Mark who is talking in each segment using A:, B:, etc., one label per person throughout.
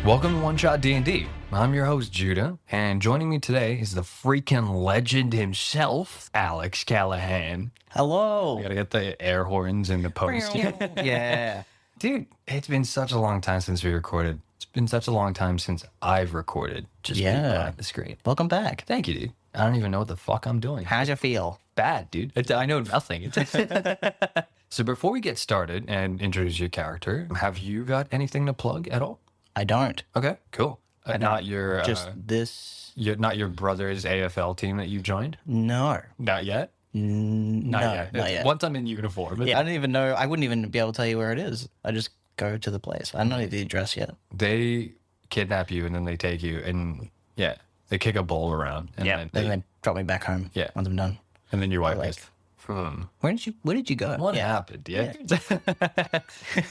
A: Welcome to One Shot D&D. I'm your host, Judah, and joining me today is the freaking legend himself, Alex Callaghan.
B: Hello.
A: I gotta get the air horns in the post.
B: Yeah.
A: Dude, it's been such a long time since we recorded. It's been such a long time since I've recorded. Just
B: Yeah.
A: behind the screen.
B: Welcome back.
A: Thank you, dude. I don't even know what the fuck I'm doing.
B: How's it feel?
A: Bad, dude. I know nothing. So before we get started and introduce your character, have you got anything to plug at all?
B: I don't.
A: Okay, cool. Not your not your brother's AFL team that you joined?
B: No.
A: Not yet?
B: Not yet.
A: Once I'm in uniform.
B: Yeah, I don't even know. I wouldn't even be able to tell you where it is. I just go to the place. I don't know the address yet.
A: They kidnap you and then they take you and they kick a bowl around and
B: Then they drop me back home.
A: Yeah.
B: Once I'm done.
A: and then your wife
B: Like-
A: goes,
B: Where did you go?
A: what happened? Yeah.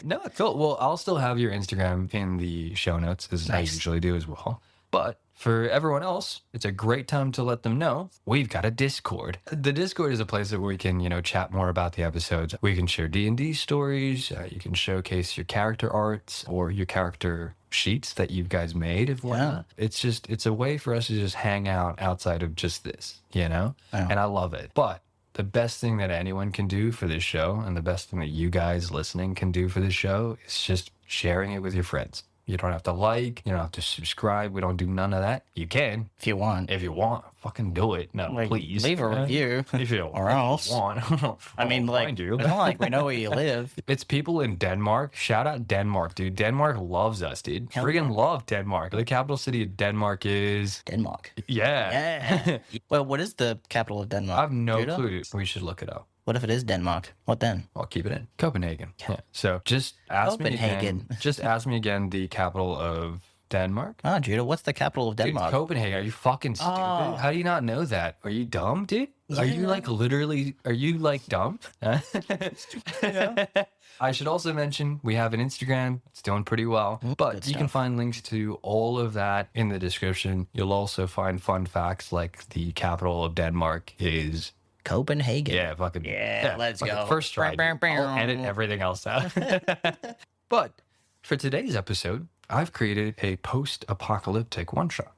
A: No, cool. Well, I'll still have your Instagram in the show notes as I
B: Nice.
A: usually do as well. But for everyone else, it's a great time to let them know we've got a Discord. The Discord is a place that we can, chat more about the episodes. We can share D&D stories. You can showcase your character arts or your character sheets that you guys made and whatnot. It's a way for us to just hang out outside of just this, And I love it. But the best thing that anyone can do for this show and the best thing that you guys listening can do for this show is just sharing it with your friends. You don't have to like, you don't have to subscribe. We don't do none of that. You can.
B: If you want.
A: If you want, fucking do it. No, please.
B: Leave a review.
A: If you
B: Or else.
A: want.
B: I mean, like,
A: mind you.
B: it's not like we know where you live.
A: It's people in Denmark. Shout out Denmark, dude. Denmark loves us, dude.
B: Hell
A: Friggin' love Denmark. The capital city of Denmark is...
B: Denmark.
A: Yeah.
B: Yeah. Well, what is the capital of Denmark?
A: I have no
B: Judah?
A: clue. We should look it up.
B: What if it is Denmark? What then?
A: I'll keep it in. Copenhagen. Yeah. So just ask me again.
B: Copenhagen.
A: Just ask me again the capital of Denmark.
B: Ah, Judah, what's the capital of
A: Dude,
B: Denmark?
A: Copenhagen. Are you fucking stupid?
B: Oh.
A: How do you not know that? Are you dumb, dude? Are you dumb? I should also mention we have an Instagram. It's doing pretty well. But
B: good
A: you can
B: stuff.
A: find links to all of that in the description. You'll also find fun facts like the capital of Denmark is...
B: Copenhagen.
A: Yeah, fucking...
B: Yeah, let's
A: fucking
B: go.
A: First try.
B: Bam, bam,
A: I'll
B: bam.
A: edit everything else out. But for today's episode, I've created a post-apocalyptic one-shot.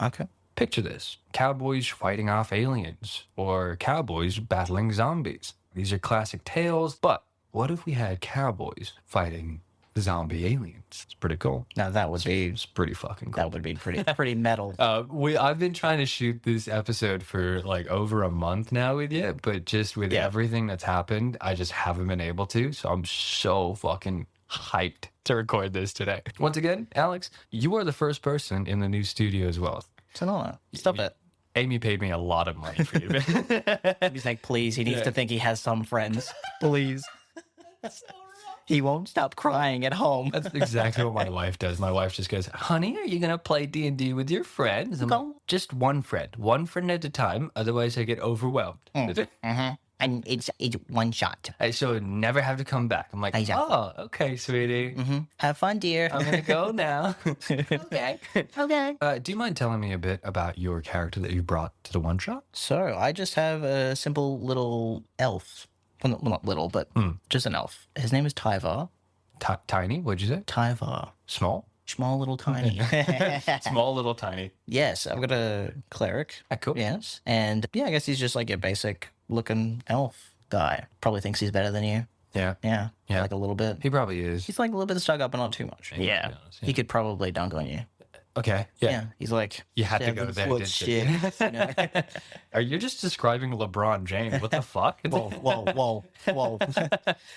B: Okay.
A: Picture this. Cowboys fighting off aliens or cowboys battling zombies. These are classic tales, but what if we had cowboys fighting zombie aliens? It's pretty cool.
B: Now that would be
A: It's pretty fucking cool.
B: that would be pretty metal.
A: I've been trying to shoot this episode for like over a month now with you, but just with everything that's happened, I just haven't been able to. So I'm so fucking hyped to record this today. Once again, Alex, you are the first person in the new studio as well.
B: It's an honor. Stop it.
A: Amy paid me a lot of money for you.
B: He's like, please. He needs to think he has some friends. Please. He won't stop crying at home.
A: That's exactly what my wife does. My wife just goes, honey, are you going to play D&D with your friends? I'm like, just one friend at a time. Otherwise, I get overwhelmed.
B: And it's one shot.
A: I so never have to come back. I'm like,
B: Exactly.
A: oh, okay, sweetie.
B: Have fun, dear.
A: I'm going to go now.
B: Okay.
A: Do you mind telling me a bit about your character that you brought to the one-shot?
B: So I just have a simple little elf. Well, not little, but just an elf. His name is Tyvar.
A: Tiny, what'd you say?
B: Tyvar.
A: Small?
B: Small little tiny.
A: Small, little, tiny.
B: Yes, I've got a cleric.
A: Cool.
B: Yes. And yeah, I guess he's just like a basic looking elf guy. Probably thinks he's better than you.
A: Yeah.
B: Yeah.
A: Yeah.
B: Like a little bit.
A: He probably is.
B: He's like a little bit stuck up, but not too much.
A: to be honest,
B: He could probably dunk on you.
A: Okay.
B: Yeah. He's like,
A: You had to go
B: 7
A: there,
B: foot
A: didn't you?
B: shit. You know?
A: Are you just describing LeBron James? What the fuck?
B: Whoa.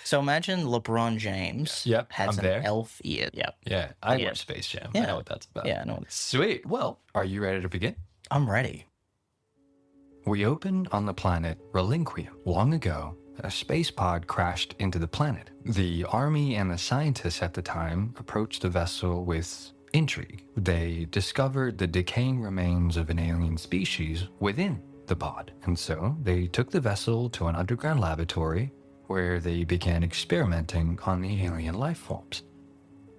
B: So imagine LeBron James
A: Yep,
B: had
A: I'm
B: some
A: there.
B: elf ear. Yep.
A: Yeah, I
B: Yeah.
A: watch Space Jam. I
B: Yeah.
A: know what that's about.
B: Yeah, I know.
A: Sweet. Well, are you ready to begin?
B: I'm ready.
A: We opened on the planet Relinquim. Long ago, a space pod crashed into the planet. The army and the scientists at the time approached the vessel with intrigue. They discovered the decaying remains of an alien species within the pod. And so they took the vessel to an underground laboratory where they began experimenting on the alien life forms.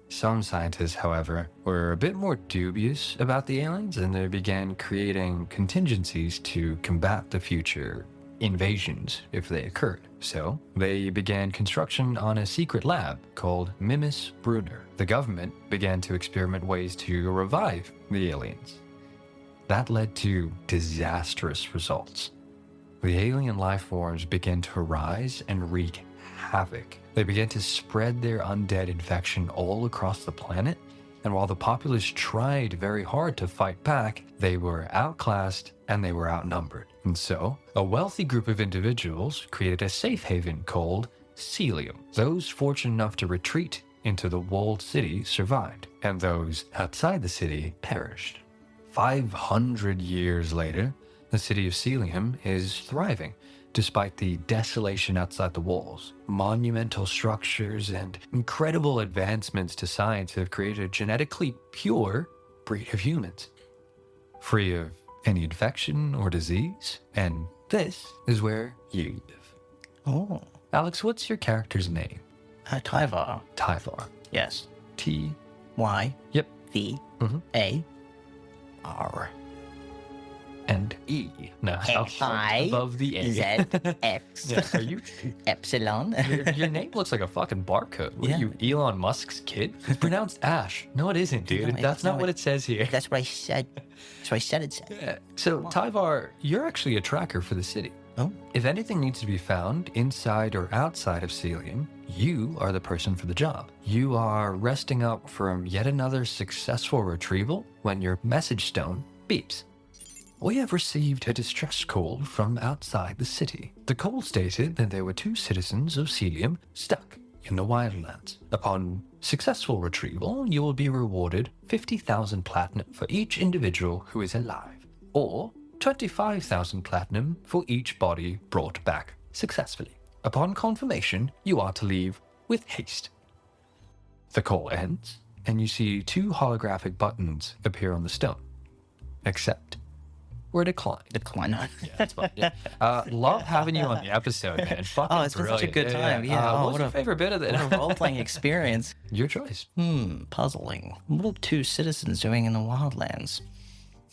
A: Some scientists, however, were a bit more dubious about the aliens and they began creating contingencies to combat the future invasions if they occurred. So they began construction on a secret lab called Mimis Brunner. The government began to experiment ways to revive the aliens. That led to disastrous results. The alien life forms began to rise and wreak havoc. They began to spread their undead infection all across the planet, and while the populace tried very hard to fight back, they were outclassed and they were outnumbered. And so, a wealthy group of individuals created a safe haven called Caelium. Those fortunate enough to retreat into the walled city survived, and those outside the city perished. 500 years later, the city of Caelium is thriving, despite the desolation outside the walls. Monumental structures and incredible advancements to science have created a genetically pure breed of humans, free of any infection or disease, and this is where you live.
B: Oh.
A: Alex, what's your character's name?
B: Tyvar.
A: Tyvar.
B: Yes.
A: T.
B: Y.
A: Yep.
B: V.
A: Mhm.
B: A. R.
A: And E. No,
B: I.
A: above the A.
B: Z. X.
A: Yeah, are you?
B: Epsilon.
A: Your name looks like a fucking barcode. What
B: Yeah.
A: are you, Elon Musk's kid? It's pronounced Ash. No, it isn't, dude.
B: No,
A: That's not
B: no,
A: what it says here.
B: That's what I said. That's what I said it said.
A: Yeah. So, Tyvar, you're actually a tracker for the city.
B: Oh.
A: If anything needs to be found inside or outside of Caelium, you are the person for the job. You are resting up from yet another successful retrieval when your message stone beeps. We have received a distress call from outside the city. The call stated that there were 2 citizens of Caelium stuck in the wildlands. Upon successful retrieval, you will be rewarded 50,000 platinum for each individual who is alive, or 25,000 platinum for each body brought back successfully. Upon confirmation, you are to leave with haste. The call ends, and you see 2 holographic buttons appear on the stone. Accept or decline.
B: Decline.
A: That's fine. Yeah. Love having you on the episode, man. Fucking
B: Oh, it's been such a
A: brilliant.
B: good time. Yeah.
A: What's
B: what
A: your
B: a
A: favorite bit of it?
B: what a role-playing experience.
A: Your choice.
B: Puzzling. What are 2 citizens doing in the wildlands?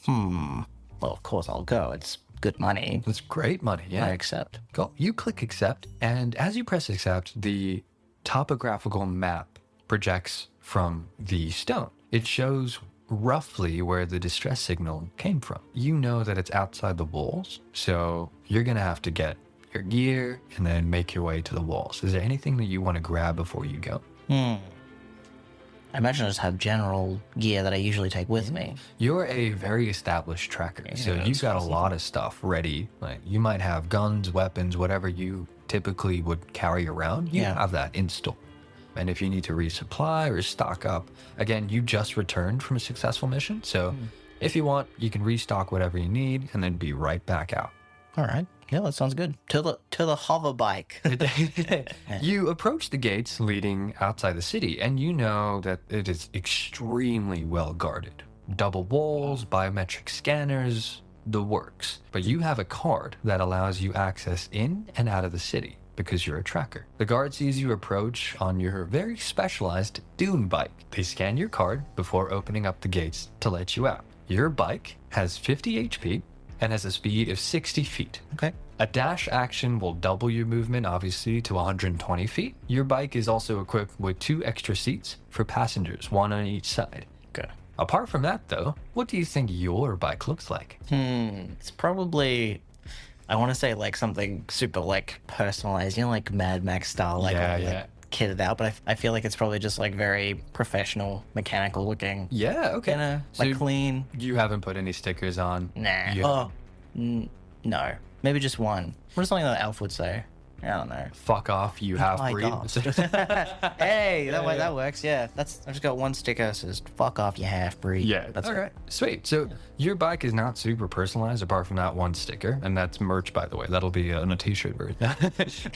B: Well, of course I'll go. It's good money.
A: It's great money, yeah.
B: I accept.
A: Go. You click accept, and as you press accept, the topographical map projects from the stone. It shows roughly where the distress signal came from. You know that it's outside the walls, so you're gonna have to get your gear and then make your way to the walls. Is there anything that you want to grab before you go?
B: I imagine I just have general gear that I usually take with me.
A: You're a very established tracker, so you've got a lot of stuff ready. Like you might have guns, weapons, whatever you typically would carry around. You
B: Yeah.
A: have that in store. And if you need to resupply or stock up, again, you just returned from a successful mission, so if you want, you can restock whatever you need and then be right back out.
B: All right. Yeah, that sounds good. To the hover bike.
A: You approach the gates leading outside the city, and you know that it is extremely well guarded. Double walls, biometric scanners, the works. But you have a card that allows you access in and out of the city because you're a tracker. The guard sees you approach on your very specialized dune bike. They scan your card before opening up the gates to let you out. Your bike has 50 HP and has a speed of 60 feet.
B: Okay.
A: A dash action will double your movement, obviously, to 120 feet. Your bike is also equipped with 2 extra seats for passengers, 1 on each side.
B: Okay.
A: Apart from that, though, what do you think your bike looks like?
B: It's probably, I want to say like something super like personalized, you know, like Mad Max style, like,
A: Yeah.
B: kitted out. But I feel like it's probably just like very professional, mechanical looking.
A: Yeah, okay.
B: You know,
A: So
B: like clean.
A: you haven't put any stickers on?
B: Nah.
A: You-
B: Oh, no. Maybe just one. What is something that Elf would say? I don't know.
A: Fuck off, you
B: My
A: half-breed.
B: God. Hey, that works. Yeah, I've just got one sticker that says "fuck off, you half breed."
A: Yeah,
B: that's
A: okay. Sweet. So your bike is not super personalized apart from that one sticker, and that's merch, by the way. That'll be on a t-shirt version.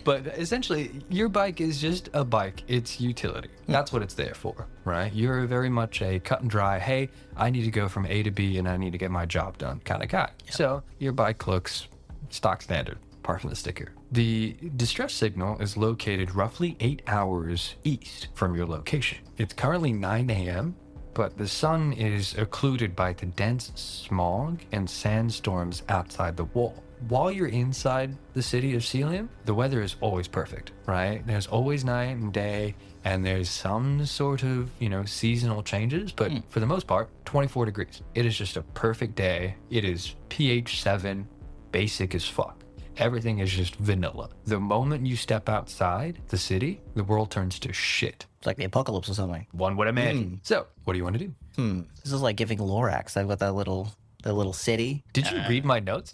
A: But essentially, your bike is just a bike. It's utility. That's what it's there for, right? You're very much a cut and dry, hey, I need to go from A to B and I need to get my job done kind of guy. So your bike looks stock standard, apart from the sticker. The distress signal is located roughly 8 hours east from your location. It's currently 9 a.m., but the sun is occluded by the dense smog and sandstorms outside the wall. while you're inside the city of Caelium, the weather is always perfect, right? There's always night and day, and there's some sort of, seasonal changes, but for the most part, 24 degrees. It is just a perfect day. It is pH 7, basic as fuck. Everything is just vanilla. The moment you step outside the city, the world turns to shit.
B: It's like the apocalypse or something.
A: One would imagine. So, what do you want to do?
B: This is like giving Lorax. They've got that little city.
A: Did you read my notes?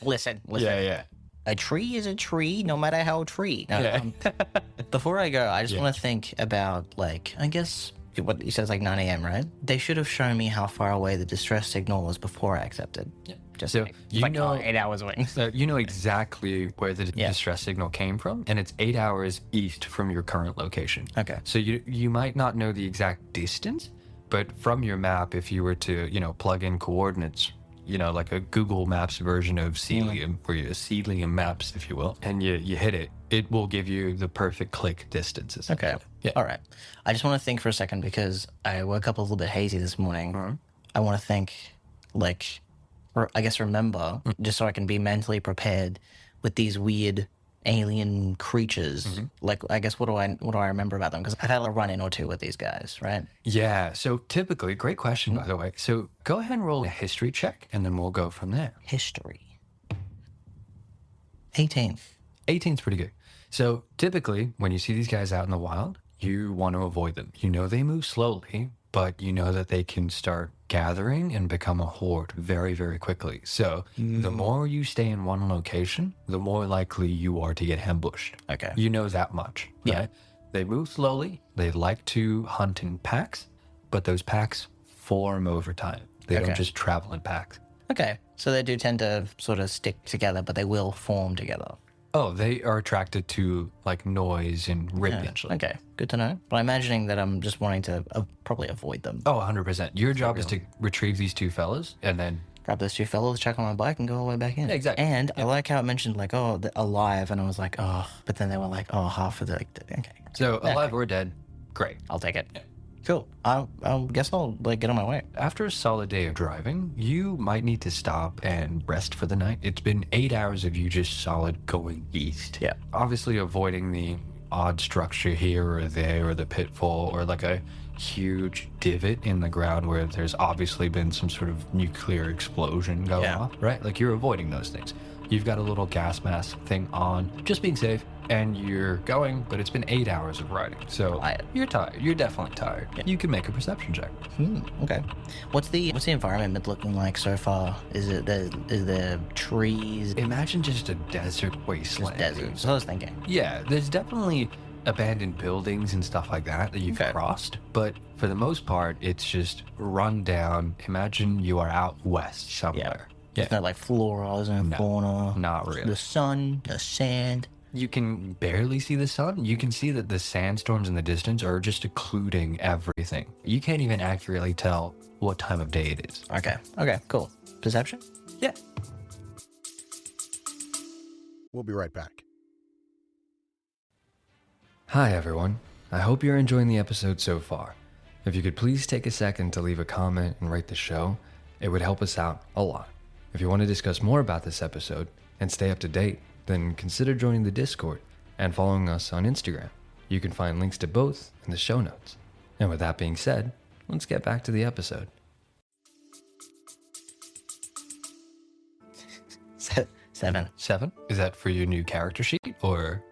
B: Listen.
A: Yeah.
B: A tree is a tree, no matter how tree. No,
A: Yeah.
B: Before I go, I just want to think about, I guess, what you said is like 9 a.m., right? They should have shown me how far away the distress signal was before I accepted.
A: Yeah.
B: Just
A: So,
B: it's like 8 hours away.
A: You know exactly where the distress signal came from, and it's 8 hours east from your current location.
B: Okay.
A: So you might not know the exact distance, but from your map, if you were to, plug in coordinates, like a Google Maps version of Caelium, or your Caelium maps, if you will, and you hit it, it will give you the perfect click distances.
B: Okay.
A: Yeah.
B: All right. I just want to think for a second because I woke up a little bit hazy this morning. I want to think, or I guess remember, just so I can be mentally prepared with these weird alien creatures. I guess what do I remember about them? Because I've had a run-in or two with these guys, right?
A: Yeah. So typically, great question, by the way. So go ahead and roll a history check, and then we'll go from there.
B: History. 18.
A: 18's pretty good. So typically, when you see these guys out in the wild, you want to avoid them. You know they move slowly, but you know that they can start gathering and become a horde very, very quickly. So the more you stay in one location, the more likely you are to get ambushed.
B: Okay.
A: You know that much.
B: Yeah.
A: Right? They move slowly. They like to hunt in packs, but those packs form over time. They don't just travel in packs.
B: Okay. So they do tend to sort of stick together, but they will form together.
A: Oh, they are attracted to noise and rip eventually.
B: Okay, good to know. But I'm imagining that I'm just wanting to probably avoid them.
A: Oh, 100%. Your job is to retrieve these two fellas and then...
B: Grab those two fellows, check on my bike, and go all the way back in.
A: Yeah, exactly.
B: And I like how it mentioned, they're alive, and I was like, oh, but then they were like, oh, half of the... Okay.
A: So, alive or dead, great.
B: I'll take it. Yeah. Cool. I guess I'll get on my way.
A: After a solid day of driving, you might need to stop and rest for the night. It's been 8 hours of you just solid going east.
B: Yeah.
A: Obviously avoiding the odd structure here or there, or the pitfall, or a huge divot in the ground where there's obviously been some sort of nuclear explosion going off, right? You're avoiding those things. You've got a little gas mask thing on, just being safe, and you're going, but it's been 8 hours of riding. So you're tired. You're definitely tired. Yeah. You can make a perception check.
B: Okay. What's the environment looking like so far? Is there trees?
A: Imagine just a desert wasteland.
B: Desert. That's what I was thinking.
A: Yeah, there's definitely abandoned buildings and stuff like that you've crossed, but for the most part, it's just run down. Imagine you are out west somewhere.
B: Yeah. There's no flora, there's no fauna.
A: Not really.
B: The sun, the sand.
A: You can barely see the sun. You can see that the sandstorms in the distance are just occluding everything. You can't even accurately tell what time of day it is.
B: Okay, cool. Perception?
A: Yeah.
C: We'll be right back.
A: Hi, everyone. I hope you're enjoying the episode so far. If you could please take a second to leave a comment and rate the show, it would help us out a lot. If you want to discuss more about this episode and stay up to date, then consider joining the Discord and following us on Instagram. You can find links to both in the show notes. And with that being said, let's get back to the episode.
B: 7.
A: 7? Is that for your new character sheet? Or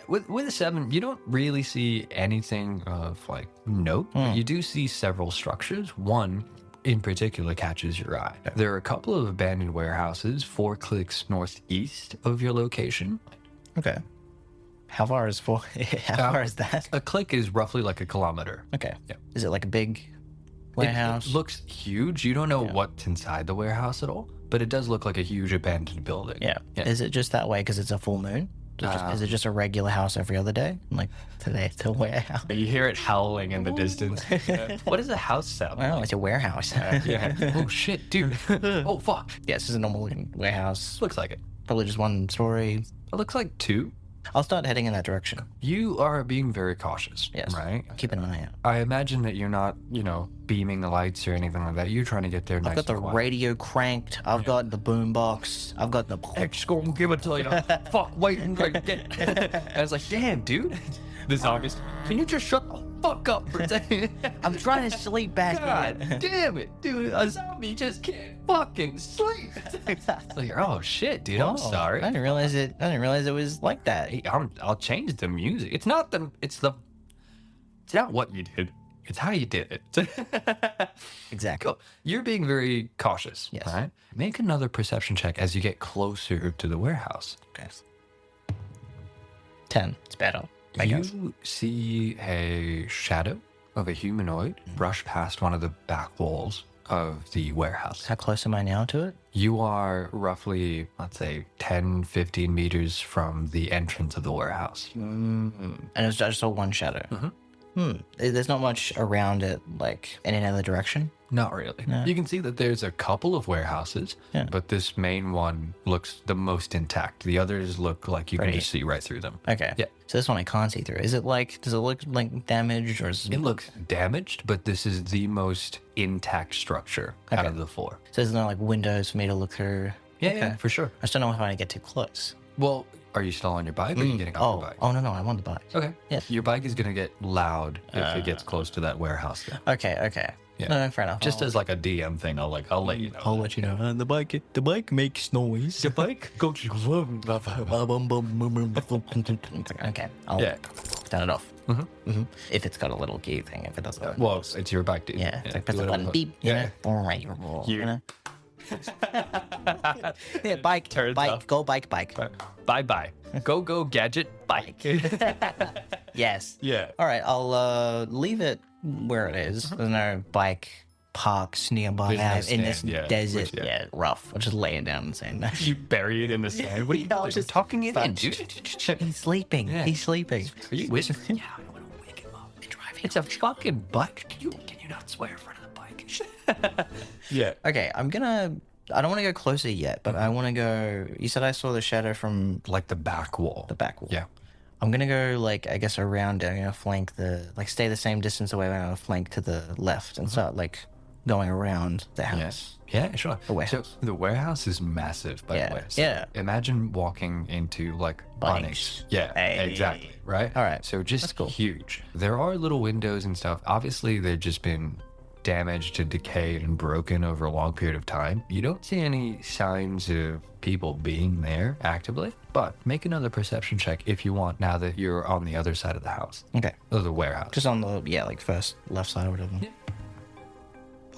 A: with a 7, you don't really see anything of note, but you do see several structures. One in particular catches your eye. There are a couple of abandoned warehouses 4 clicks northeast of your location.
B: Okay. How far is how far is that?
A: A click is roughly a kilometer.
B: Okay.
A: Yeah.
B: Is it a big warehouse?
A: It looks huge. You don't know what's inside the warehouse at all, but it does look like a huge abandoned building.
B: Yeah. Is it just that way because it's a full moon? Is it just a regular house every other day? Today it's a warehouse.
A: You hear it howling in the distance. What does a house sound like?
B: Well, it's a warehouse.
A: Oh, shit, dude. Oh, fuck.
B: Yeah, this is a normal looking warehouse.
A: Looks like it.
B: Probably just one story.
A: It looks like 2.
B: I'll start heading in that direction.
A: You are being very cautious,
B: Yes.
A: right?
B: Keep an eye out.
A: I imagine that you're not, beaming the lights or anything like that. You're trying to get there
B: I've
A: nice
B: got the
A: and quiet.
B: radio cranked. I've got the boom box. I've got the.
A: X gonna give it to you. Fuck, waiting for it. I was like, damn, dude. This August, can you just shut the fuck up for a second?
B: I'm trying to sleep back
A: God
B: here.
A: damn it, dude. A zombie just can't fucking sleep. Like, oh shit, dude. I'm
B: Oh,
A: sorry.
B: I didn't realize it was like that.
A: Hey, I'll change the music. It's not what you did. It's how you did it.
B: Exactly.
A: Cool. You're being very cautious.
B: Yes.
A: All right. Make another perception check as you get closer to the warehouse.
B: Okay. 10. It's better. I guess.
A: You see a shadow of a humanoid brush past one of the back walls of the warehouse.
B: How close am I now to it?
A: You are roughly, let's say, 10, 15 meters from the entrance of the warehouse.
B: And it was just all one shadow. There's not much around it, like in another direction.
A: Not really.
B: No.
A: You can see that there's a couple of warehouses,
B: Yeah.
A: but this main one looks the most intact. The others look like you can
B: Pretty.
A: just see right through them.
B: Okay.
A: Yeah.
B: So this one I can't see through. Does it look like damaged or is
A: It looks damaged, but this is the most intact structure out
B: Okay.
A: of the four.
B: so there's no like windows for me to look through?
A: Yeah,
B: Okay.
A: yeah, for sure.
B: I just don't know if I want to get too close.
A: Well, are you still on your bike or are you getting off your bike?
B: Oh no, I want the bike.
A: Okay.
B: Yeah.
A: Your bike is going to get loud if it gets close to that warehouse. Then.
B: Okay.
A: Yeah.
B: No, fair enough.
A: Just as like a DM thing, I'll let you know.
B: I'll let you know. The bike makes noise.
A: The bike goes.
B: Okay, I'll
A: Yeah.
B: turn it off. If it's got a little key thing, if it doesn't.
A: Well, it's your bike, dude.
B: yeah, it's like press
A: do
B: the
A: whatever.
B: button, beep.
A: Yeah.
B: All right, you know. Yeah, bike,
A: Turns
B: bike,
A: off.
B: go bike.
A: Bye bye. Go gadget bike.
B: Yes.
A: Yeah.
B: All right, I'll leave it where it is. There's no bike parks nearby
A: There's no
B: in this
A: stand, yeah,
B: desert.
A: which-
B: Yeah, rough. I'll just lay it down and say no.
A: You bury it in the sand. What are you
B: Yeah, I'll
A: doing?
B: just
A: Talking it in,
B: fuck.
A: dude.
B: He's sleeping.
A: Yeah.
B: He's sleeping.
A: Are you whispering? Yeah, I don't want to wake him up. It's a fucking bike. Can you not swear in front of the bike? Yeah.
B: Okay, I don't want to go closer yet, but I want to go. You said I saw the shadow from
A: Like the back wall.
B: the back wall.
A: Yeah.
B: I'm gonna go I guess around it. Flank stay the same distance away. I'm gonna flank to the left and start going around the house.
A: Yes. Yeah, sure.
B: The warehouse.
A: So the warehouse is massive, by
B: Yeah,
A: the way. So
B: yeah.
A: Imagine walking into
B: Bunnings.
A: Bunnings. Yeah,
B: Hey.
A: exactly. Right?
B: All right.
A: So just
B: That's cool.
A: huge. There are little windows and stuff. Obviously, they've just been damaged and decayed and broken over a long period of time. You don't see any signs of people being there actively, but make another perception check if you want now that you're on the other side of the house.
B: Okay,
A: Or the warehouse.
B: just on the first left side or whatever.
A: Yeah.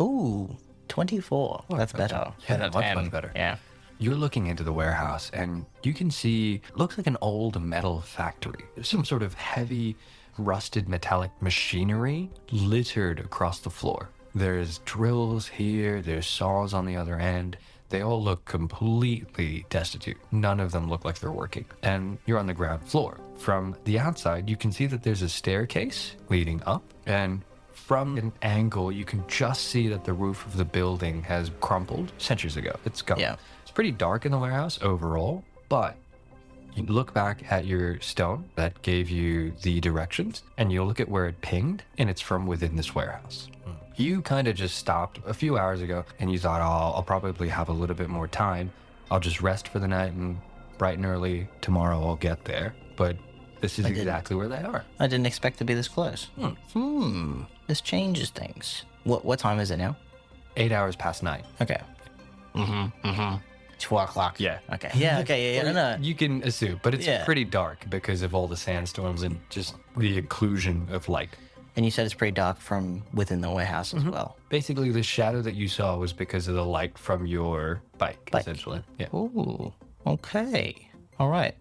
B: Ooh, 24. That's better.
A: Yeah,
B: Better
A: much,
B: 10.
A: much better.
B: Yeah.
A: You're looking into the warehouse and you can see, looks like an old metal factory. There's some sort of heavy, rusted metallic machinery littered across the floor. There's drills here, there's saws on the other end. They all look completely destitute. None of them look like they're working. And you're on the ground floor. From the outside, you can see that there's a staircase leading up. And from an angle, you can just see that the roof of the building has crumpled centuries ago. It's gone.
B: Yeah.
A: It's pretty dark in the warehouse overall, but you look back at your stone that gave you the directions, and you'll look at where it pinged, and it's from within this warehouse. You kind of just stopped a few hours ago, and you thought, oh, I'll probably have a little bit more time. I'll just rest for the night, and bright and early tomorrow I'll get there. But this is exactly where they are.
B: I didn't expect to be this close. This changes things. What time is it now?
A: 8 hours past 9.
B: Okay. 12 o'clock.
A: Yeah.
B: Okay. Yeah, okay, yeah. No.
A: You can assume, but it's
B: Yeah.
A: pretty dark because of all the sandstorms and just the occlusion of light.
B: And you said it's pretty dark from within the warehouse as well.
A: Basically, the shadow that you saw was because of the light from your bike. Essentially. Yeah.
B: Ooh, okay. All right.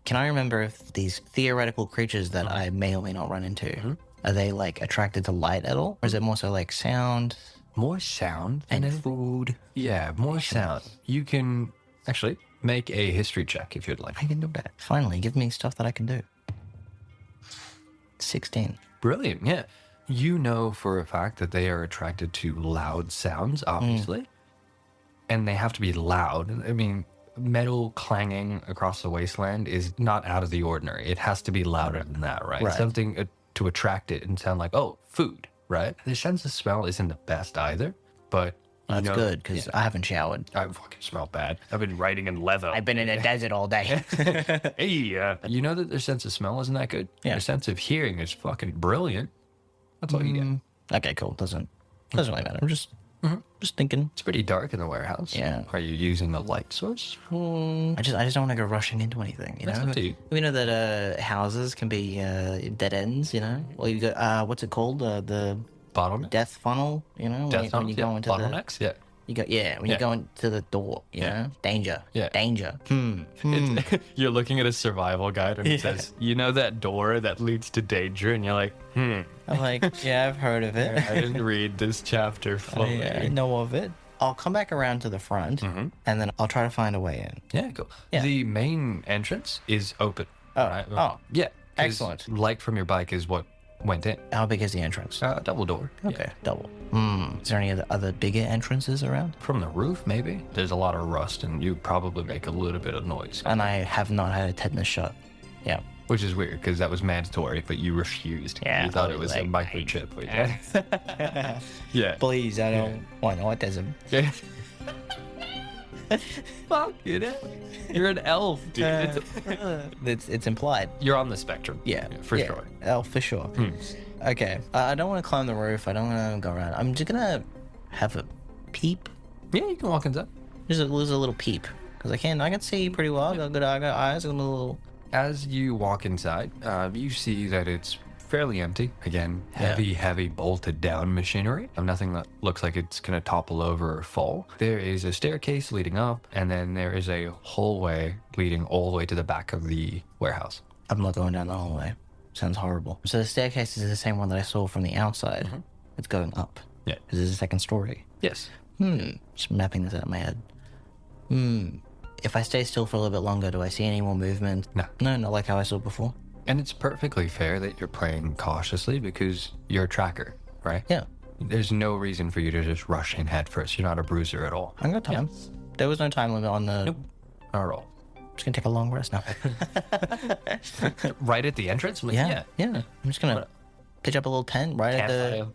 B: Can I remember if these theoretical creatures that I may or may not run into, are they attracted to light at all? Or is it more so sound?
A: More sound
B: And
A: than food. Yeah, more sound. You can actually make a history check if you'd like.
B: I can do that. Finally, give me stuff that I can do. 16.
A: Brilliant. Yeah. You know for a fact that they are attracted to loud sounds, obviously. And they have to be loud. I mean, metal clanging across the wasteland is not out of the ordinary. It has to be louder than that, right?
B: Right.
A: Something to attract it and sound like, oh, food, right? The sense of smell isn't the best either, but
B: That's good because I haven't showered.
A: I fucking smell bad. I've been writing in leather.
B: I've been in a desert all day.
A: Hey, you know that their sense of smell isn't that good?
B: Yeah.
A: Their sense of hearing is fucking brilliant. That's all you get.
B: Okay, cool. Doesn't really matter. I'm just thinking.
A: It's pretty dark in the warehouse.
B: Yeah.
A: Are you using the light source?
B: I just don't want to go rushing into anything. You
A: That's
B: know,
A: up to you.
B: we know that houses can be dead ends. You know, well you got what's it called? The
A: Bottleneck?
B: death funnel. You know, when you go into the
A: bottlenecks? Yeah.
B: you go when you go into the door. You know, danger.
A: Yeah.
B: Danger.
A: You're looking at a survival guide and it says, you know that door that leads to danger? And you're like,
B: I'm like, yeah, I've heard of it.
A: I didn't read this chapter fully.
B: I know of it. I'll come back around to the front, and then I'll try to find a way in.
A: Yeah, cool.
B: Yeah.
A: The main entrance is open.
B: Oh,
A: right?
B: oh.
A: Yeah. 'cause
B: Excellent.
A: Light from your bike is what went in.
B: How big is the entrance?
A: Double door.
B: Okay, double. Is there any other bigger entrances around?
A: From the roof, maybe. There's a lot of rust and you probably make a little bit of noise.
B: And I have not had a tetanus shot. Yeah.
A: Which is weird because that was mandatory, but you refused.
B: Yeah,
A: You thought
B: I
A: it
B: was
A: was a
B: like,
A: microchip. Yeah. Yeah.
B: Please, I don't want autism.
A: Yeah. Fuck, you know? You're an elf, dude.
B: It's implied.
A: You're on the spectrum.
B: Yeah,
A: for
B: yeah.
A: sure.
B: Oh, for sure. Okay. I don't want to climb the roof. I don't want to go around. I'm just gonna have a peep.
A: Yeah, you can walk inside.
B: Just a little peep because I can see pretty well. I got eyes. I got a little.
A: As you walk inside, you see that it's fairly empty. Again, heavy bolted down machinery. Nothing that looks like it's going to topple over or fall. There is a staircase leading up, and then there is a hallway leading all the way to the back of the warehouse.
B: I'm not going down the hallway. Sounds horrible. So the staircase is the same one that I saw from the outside. It's going up.
A: Yeah.
B: This is a second story.
A: Yes.
B: Just mapping this out in my head. If I stay still for a little bit longer, do I see any more movement?
A: No.
B: No, not like how I saw before.
A: And it's perfectly fair that you're playing cautiously because you're a tracker, right?
B: Yeah.
A: There's no reason for you to just rush in head first. You're not a bruiser at all.
B: I got time. There was no time limit on the...
A: Nope. Not at all.
B: Just gonna take a long rest now.
A: Right at the entrance? Like,
B: Yeah. I'm just gonna pitch up a little tent right at the...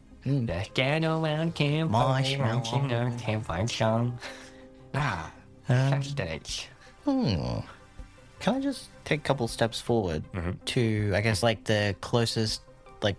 A: Get around campfire,
B: Marshmallow.
A: campfire song. Backstage.
B: Can I just take a couple steps forward to, I guess, like the closest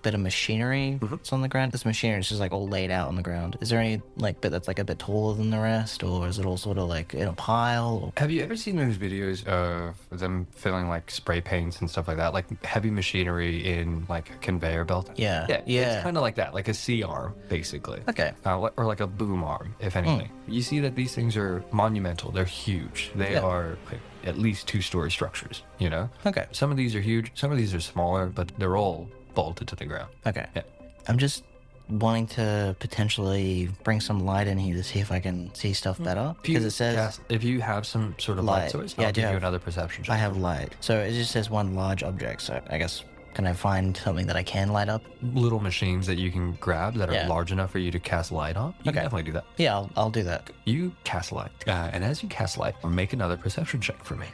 B: bit of machinery that's on the ground? This machinery is just all laid out on the ground. Is there any bit that's a bit taller than the rest, or is it all sort of in a pile?
A: Have you ever seen those videos of them filling spray paints and stuff like that? Like heavy machinery in a conveyor belt?
B: Yeah.
A: It's kind of like that, like a C-arm, basically.
B: Okay.
A: Or like a boom arm, if anything. You see that these things are monumental. They're huge. They are at least 2-story structures, you know?
B: Okay.
A: Some of these are huge. Some of these are smaller, but they're all bolted to the ground.
B: Okay.
A: Yeah.
B: I'm just wanting to potentially bring some light in here to see if I can see stuff better. Because it says...
A: if you have some sort of light
B: Light.
A: source,
B: Yeah, I
A: I'll
B: do
A: give you
B: have-
A: another perception check.
B: I have light. So it just says one large object. So I guess, can I find something that I can light up?
A: Little machines that you can grab that are
B: Yeah.
A: large enough for you to cast light on. You can
B: Okay.
A: definitely do that.
B: Yeah, I'll do that.
A: You cast light. And as you cast light, make another perception check for me.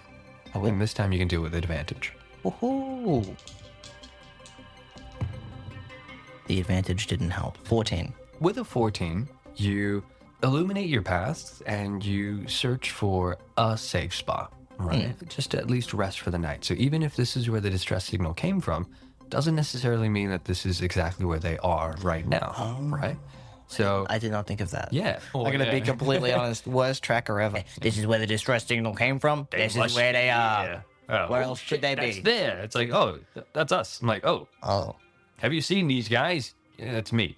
A: And this time you can do it with advantage.
B: Woohoo! The advantage didn't help. 14.
A: With a 14, you illuminate your paths and you search for a safe spot, right? Just to at least rest for the night. So even if this is where the distress signal came from, doesn't necessarily mean that this is exactly where they are right now, right? So
B: I did not think of that.
A: yeah,
B: I'm gonna be completely honest. Worst tracker ever. This is where the distress signal came from. This is where they are.
A: Yeah. Oh,
B: Where else should they
A: that's
B: be?
A: there. It's like, oh, that's us. I'm like, oh,
B: Oh.
A: have you seen these guys? Yeah, that's me.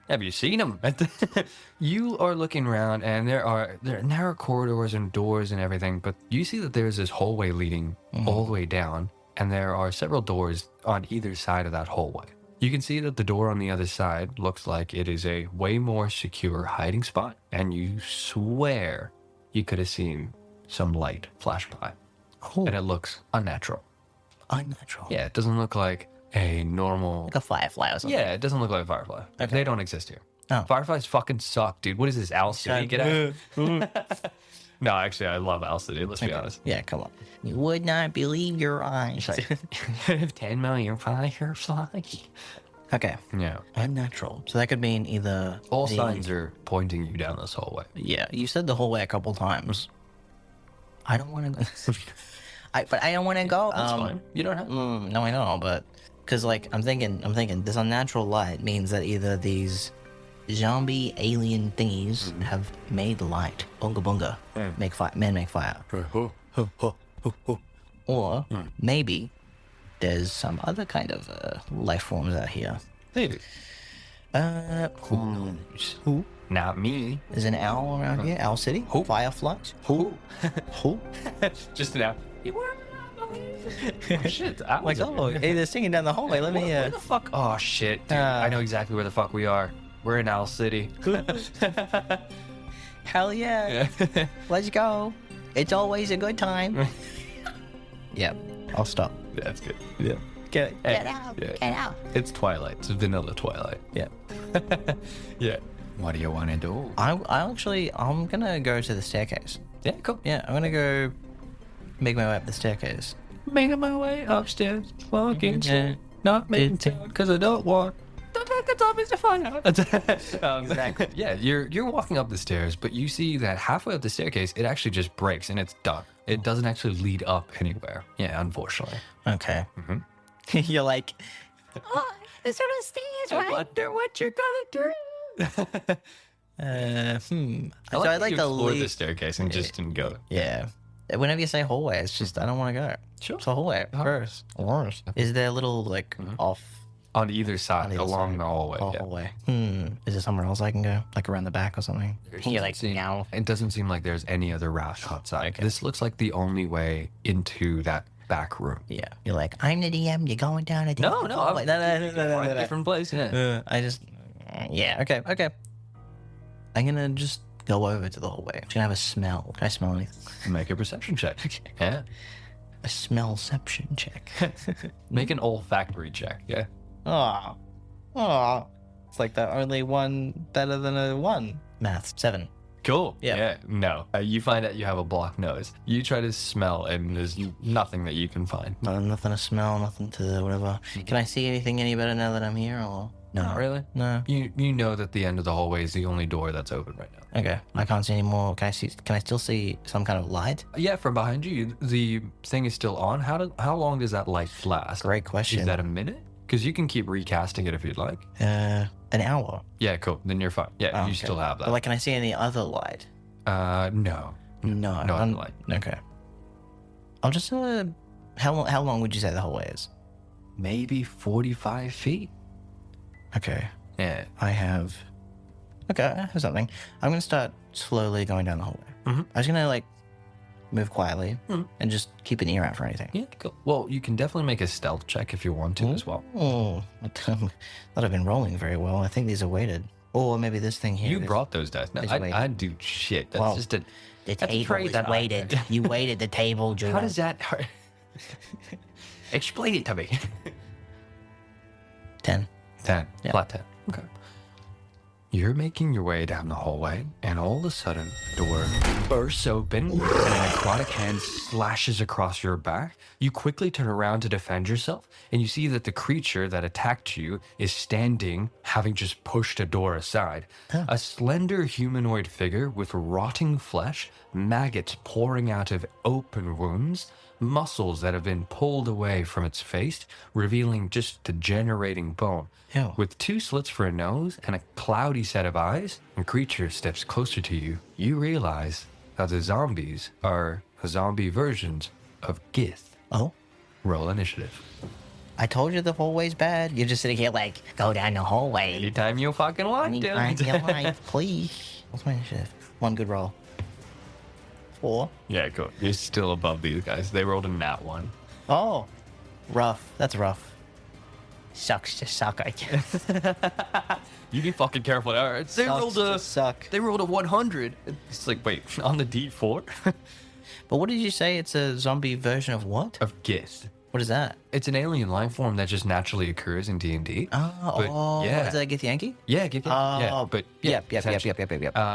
A: Have you seen them? You are looking around, and there are narrow corridors and doors and everything, but you see that there's this hallway leading all the way down, and there are several doors on either side of that hallway. You can see that the door on the other side looks like it is a way more secure hiding spot, and you swear you could have seen some light flash by,
B: Cool.
A: and it looks unnatural.
B: Unnatural.
A: Yeah, it doesn't look like a normal...
B: Like a firefly or something.
A: Yeah, it doesn't look like a firefly.
B: Okay.
A: They don't exist here.
B: Oh.
A: Fireflies fucking suck, dude. What is this, Owl City? Get out. No, actually, I love Owl City. Let's be honest.
B: Yeah, come on. You would not believe your eyes.
A: 10 million fireflies.
B: Okay.
A: Yeah.
B: Unnatural. So that could mean either
A: All
B: the-
A: signs are pointing you down this hallway.
B: Yeah, you said the hallway a couple times. I don't want to go. But I don't want to go.
A: That's fine. You don't have.
B: No, I know, but because like I'm thinking this unnatural light means that either these zombie alien thingies have made light, bunga bunga, make fire, men make fire, or maybe there's some other kind of life forms out here.
A: Maybe. Who knows?
B: Who?
A: Not me.
B: Is an owl around here? Owl City?
A: Who?
B: Fireflies?
A: Who?
B: Who?
A: Just an owl. Shit.
B: Like, oh, hey, they're singing down the hallway. Let me.
A: Where the fuck? Oh shit, dude. I know exactly where the fuck we are. We're in Owl City.
B: Hell yeah. Let's go. It's always a good time. Yep. I'll stop.
A: That's good. Yeah.
B: Get
A: out. Yeah.
B: Get out.
A: It's Twilight. It's vanilla Twilight.
B: Yeah.
A: Yeah. What do you want to do?
B: I'm gonna go to the staircase.
A: Yeah, cool.
B: Yeah, I'm gonna go make my way up the staircase.
A: Making my way upstairs, walking
B: Yeah.
A: not making sound because I don't want. Don't take the zombies to find out.
B: Exactly.
A: Yeah, you're walking up the stairs, but you see that halfway up the staircase, it actually just breaks and it's done. It doesn't actually lead up anywhere. Yeah, unfortunately.
B: Okay. You're like,
D: Oh, there's sort of stairs,
A: I
D: right?
A: wonder what you're gonna do.
B: So I'd like to
A: explore the
B: leave.
A: staircase and just didn't go.
B: Yeah. Whenever you say hallway, it's just I don't want to go.
A: Sure.
B: It's a hallway first. Is there a little like off
A: On either side,
B: either
A: along
B: side.
A: the hallway. yeah.
B: hallway? Is there somewhere else I can go, like around the back or something?
D: You're like, no.
A: It doesn't seem like there's any other route outside. This looks like the only way into that back room.
B: Yeah. You're like, I'm the DM. You're going down a
A: No,
B: different
A: no,
B: hallway. No.
A: Different place. Yeah.
B: I just, yeah. Okay. I'm gonna just go over to the hallway. I'm gonna have a smell. Can I smell anything?
A: Make a perception check. Yeah.
B: A smellception check.
A: Make an olfactory check. Yeah.
B: Oh. It's like the only one better than a one. Math 7.
A: Cool.
B: Yeah.
A: No. You find out you have a blocked nose. You try to smell, and there's nothing that you can find.
B: Nothing to smell. Nothing to whatever. Can I see anything any better now that I'm here, or no?
A: Not really.
B: No.
A: You know that the end of the hallway is the only door that's open right now.
B: Okay. I can't see any more. Can I still see some kind of light?
A: Yeah, from behind you, the thing is still on. How long does that light last?
B: Great question.
A: Is that a minute? Because you can keep recasting it if you'd like.
B: An hour.
A: Yeah, cool. Then you're fine. Yeah,
B: Oh,
A: you
B: okay.
A: still have that.
B: But like, can I see any other light?
A: No.
B: No.
A: other light.
B: Okay. I'll just how long would you say the hallway is?
A: Maybe 45 feet.
B: Okay.
A: Yeah.
B: I have something. I'm gonna start slowly going down the hallway.
A: Mhm.
B: I was gonna like move quietly and just keep an ear out for anything.
A: Yeah, cool. Well, you can definitely make a stealth check if you want to as well.
B: Oh, not I've been rolling very well. I think these are weighted. Or maybe this thing here.
A: You
B: is-
A: brought those dice. No,
B: It's
A: I
B: weighted.
A: do shit. That's
B: Well,
A: just a.
D: The
A: That's a
D: table
A: trait
D: is
A: that I-
D: weighted. You weighted the table, Drew.
A: How does that hurt? Explain it to me.
B: 10.
A: 10.
B: Yeah.
A: Flat 10. Okay. You're making your way down the hallway, and all of a sudden, the door bursts open, and an aquatic hand slashes across your back. You quickly turn around to defend yourself, and you see that the creature that attacked you is standing, having just pushed a door aside. A slender humanoid figure with rotting flesh, maggots pouring out of open wounds, muscles that have been pulled away from its face, revealing just degenerating bone.
B: Ew.
A: With 2 slits for a nose and a cloudy set of eyes, the creature steps closer to you. You realize that the zombies are zombie versions of Gith.
B: Oh,
A: Roll initiative.
B: I told you the hallway's bad. You're just sitting here like,
D: Go down the hallway.
A: Anytime you fucking want
B: anytime you
A: to.
B: like, please. What's my initiative? 1 good roll. 4.
A: Yeah, cool. You're still above these guys. They rolled a nat 1.
B: Oh, rough. That's rough.
D: Sucks to suck, I guess.
A: You be fucking careful. All right. They
B: Sucks
A: rolled
B: to
A: a
B: suck.
A: They rolled a 100. It's like, wait, on the D4
B: But what did you say? It's a zombie version of what?
A: of Gith.
B: What is that?
A: It's an alien life form that just naturally occurs in D&D.
B: Oh,
A: yeah.
B: Is that Gith Yankee?
A: Yeah, give yeah, but
B: Yep.
A: essentially.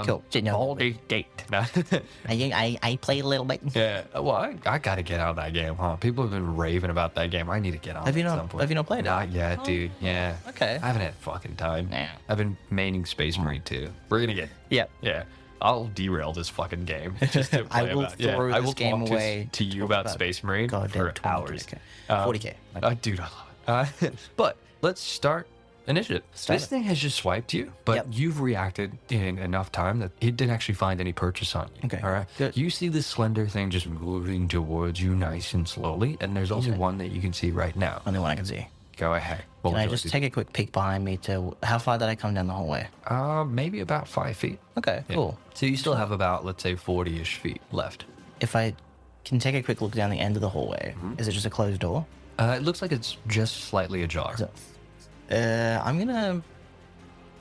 B: Cool. Didn't know.
A: Date.
D: I played a little bit.
A: Yeah, well, I gotta get out of that game, huh? People have been raving about that game. I need to get on.
B: Have you
A: at
B: not-
A: some point.
B: have you not played it?
A: Not yet, dude. Yeah.
B: Okay.
A: I haven't had fucking time.
B: Nah.
A: I've been maining Space Marine too. We're gonna get.
B: Yep.
A: Yeah. I'll derail this fucking game. Just to
B: I
A: play
B: will
A: about,
B: throw
A: I
B: this
A: will
B: game
A: talk
B: away
A: to you
B: talk
A: about
B: about
A: Space Marine
B: goddamn
A: for
B: 20K.
A: hours.
B: 40K.
A: Dude, I love it. But let's start initiative.
B: Start
A: This
B: it.
A: thing has just swiped you, but
B: Yep.
A: you've reacted in enough time that it didn't actually find any purchase on you.
B: Okay,
A: All right.
B: good.
A: You see this slender thing just moving towards you nice and slowly, and there's only one that you can see right now.
B: Only one I can see.
A: Go ahead. What
B: Can
A: would
B: I
A: you like
B: just
A: to
B: take a quick peek behind me to how far did I come down the hallway?
A: do? Maybe about 5 feet.
B: Okay,
A: Yeah.
B: cool.
A: So you still have about, let's say, 40-ish feet left.
B: If I can take a quick look down the end of the hallway, is it just a closed door?
A: It looks like it's just slightly ajar.
B: I'm gonna.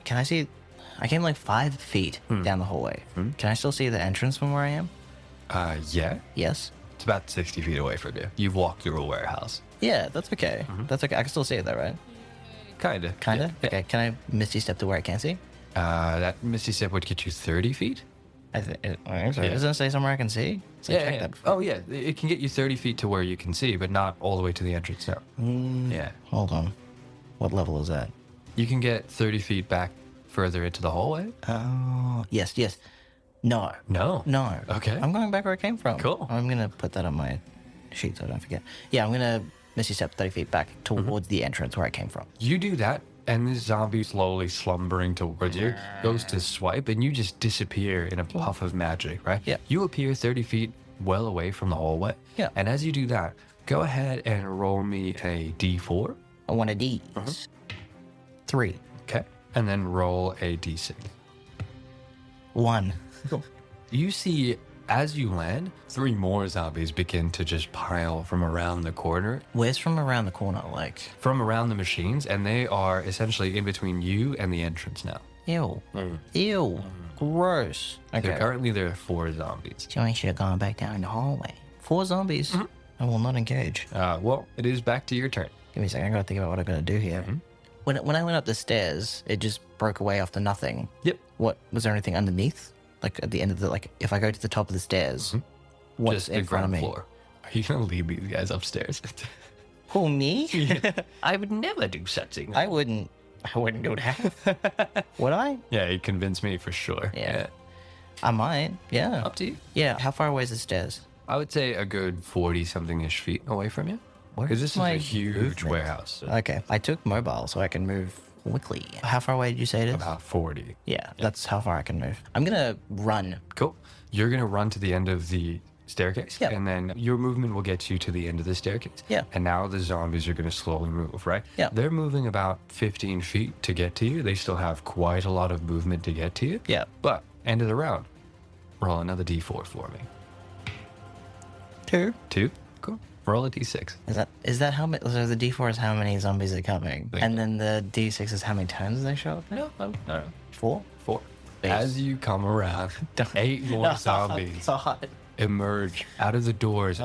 B: Can I see? I came like 5 feet down the hallway. Can I still see the entrance from where I am?
A: Yeah.
B: Yes.
A: It's about 60 feet away from you. You've walked through a warehouse.
B: Yeah, that's okay. That's okay. I can still see it though, right?
A: Kinda.
B: Kinda.
A: Yeah.
B: Okay. Can I misty step to where I can't see?
A: That Misty Step would get you 30 feet.
B: I think.
A: Yeah.
B: Doesn't it say somewhere I can see? So check that.
A: Oh, yeah. It can get you 30 feet to where you can see, but not all the way to the entrance now. Yeah.
B: Hold on. What level is that?
A: You can get 30 feet back further into the hallway.
B: Oh, yes. No.
A: No.
B: No.
A: Okay.
B: I'm going back where I came from.
A: Cool.
B: I'm going to put that on my sheet so I don't forget. Yeah, I'm going to misty step 30 feet back towards the entrance where I came from.
A: You do that, and this zombie slowly slumbering towards you goes to swipe, and you just disappear in a puff of magic, right?
B: Yeah.
A: You appear 30 feet well away from the hallway.
B: Yeah.
A: And as you do that, go ahead and roll me a d4.
B: I want a D. 3.
A: Okay. And then roll a d6.
B: 1.
A: You see, as you land, 3 more zombies begin to just pile from around the corner,
B: Where's from around the corner? Like,
A: from around the machines, and they are essentially in between you and the entrance now.
B: ew. Ew. Gross.
A: So
B: Okay.
A: currently there are 4 zombies.
D: So I should have gone back down the hallway.
B: 4 zombies. I will not engage.
A: Well, it is back to your turn.
B: Give me a second. I gotta think about what I gotta do here. When I went up the stairs, it just broke away after nothing.
A: Yep.
B: What was there anything underneath? Like at the end of the if I go to the top of the stairs, what's
A: Just
B: in
A: the
B: front of
A: ground
B: me?
A: floor. Are you gonna leave these guys upstairs?
B: Who, me?
A: I would never do such things.
B: I wouldn't do that. Would I?
A: Yeah, you convinced me for sure.
B: Yeah. I might. Yeah.
A: Up to you.
B: Yeah. How far away is the stairs?
A: I would say a good 40-something-ish feet away from you. Because this is
B: my
A: a huge
B: movement?
A: warehouse.
B: Okay. I took mobile so I can move quickly. How far away did you say it is?
A: About 40.
B: Yeah, that's how far I can move. I'm gonna run.
A: Cool. You're going to run to the end of the staircase.
B: Yeah.
A: And then your movement will get you to the end of the staircase.
B: Yeah.
A: And now the zombies are going to slowly move, right?
B: Yeah.
A: They're moving about 15 feet to get to you. They still have quite a lot of movement to get to you.
B: Yeah.
A: But end of the round, roll another d4 for me.
B: 2.
A: 2. Cool. Roll a d6.
B: Is that how many? So the D4 is how many zombies are coming,
A: Thank
B: and then the D6 is how many turns they show up.
A: No.
B: 4.
A: 4.
B: Base.
A: As you come around, 8 more zombies
B: So hot.
A: emerge out of the doors,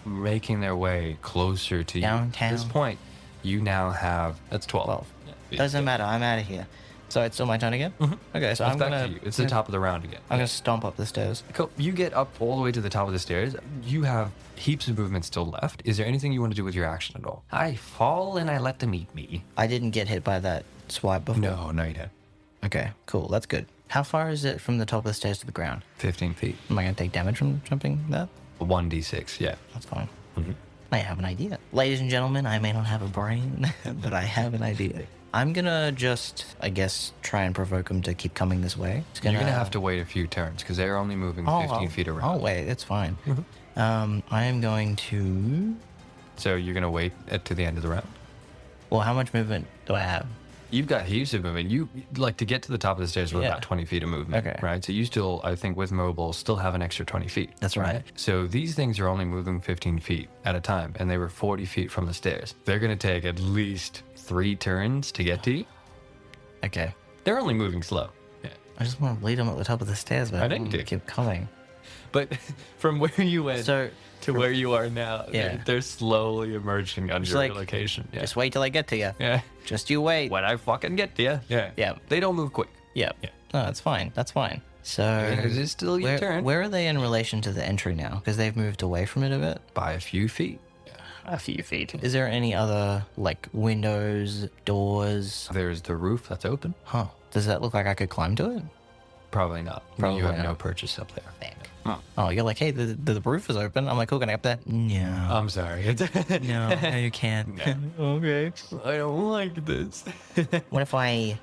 A: making their way closer to you.
B: Downtown.
A: At this point, you now have that's 12.
B: 12.
A: Yeah.
B: Doesn't matter. I'm out of here. So it's still my turn again. Okay, so
A: It's
B: I'm
A: back
B: gonna.
A: to you. It's the top of the round again.
B: I'm gonna stomp up the stairs.
A: Cool. You get up all the way to the top of the stairs. You have heaps of movement still left. Is there anything you want to do with your action at all?
D: I fall and I let them eat me.
B: I didn't get hit by that swipe before.
A: No, you didn't.
B: Okay, cool. That's good. How far is it from the top of the stairs to the ground?
A: 15 feet.
B: Am I gonna take damage from jumping that?
A: 1d6, yeah.
B: That's fine. I have an idea. Ladies and gentlemen, I may not have a brain, but I have an idea. I'm gonna just, I guess, try and provoke them to keep coming this way. It's
A: You're going to have to wait a few turns because they're only moving 15 feet around.
B: Oh, wait, it's fine. I am going to.
A: So you're going to wait to the end of the round?
B: Well, how much movement do I have?
A: You've got heaps of movement. You like to get to the top of the stairs with
B: Yeah.
A: about 20 feet of movement,
B: Okay.
A: right? So you still, I think, with mobile, still have an extra 20 feet.
B: That's right.
A: So these things are only moving 15 feet at a time, and they were 40 feet from the stairs. They're going to take at least 3 turns to get to you.
B: Okay.
A: They're only moving slow. Yeah.
B: I just want to lead them at the top of the stairs, but
A: I know you do.
B: keep coming.
A: But from where you went
B: So
A: to where you are now,
B: Yeah.
A: they're slowly emerging under
B: It's
A: your
B: like,
A: location. Yeah.
B: just wait till I get to you.
A: Yeah.
B: Just you wait.
A: When I fucking get to you. Yeah.
B: Yeah.
A: They don't move quick.
B: Yeah.
A: Yeah.
B: No, that's fine. That's fine. So
A: It is still your turn.
B: Where are they in relation to the entry now? Because they've moved away from it a bit.
A: By a few feet.
B: A few feet. Is there any other like windows, doors?
A: There's the roof that's open.
B: Huh. Does that look like I could climb to it?
A: Probably not.
B: Probably
A: you have no
B: not.
A: purchase up there.
B: Oh, you're like, hey, the roof is open. I'm like, cool, can I up that? No.
A: I'm sorry.
B: No, no, you can't.
A: Okay. I don't like this.
B: What if I?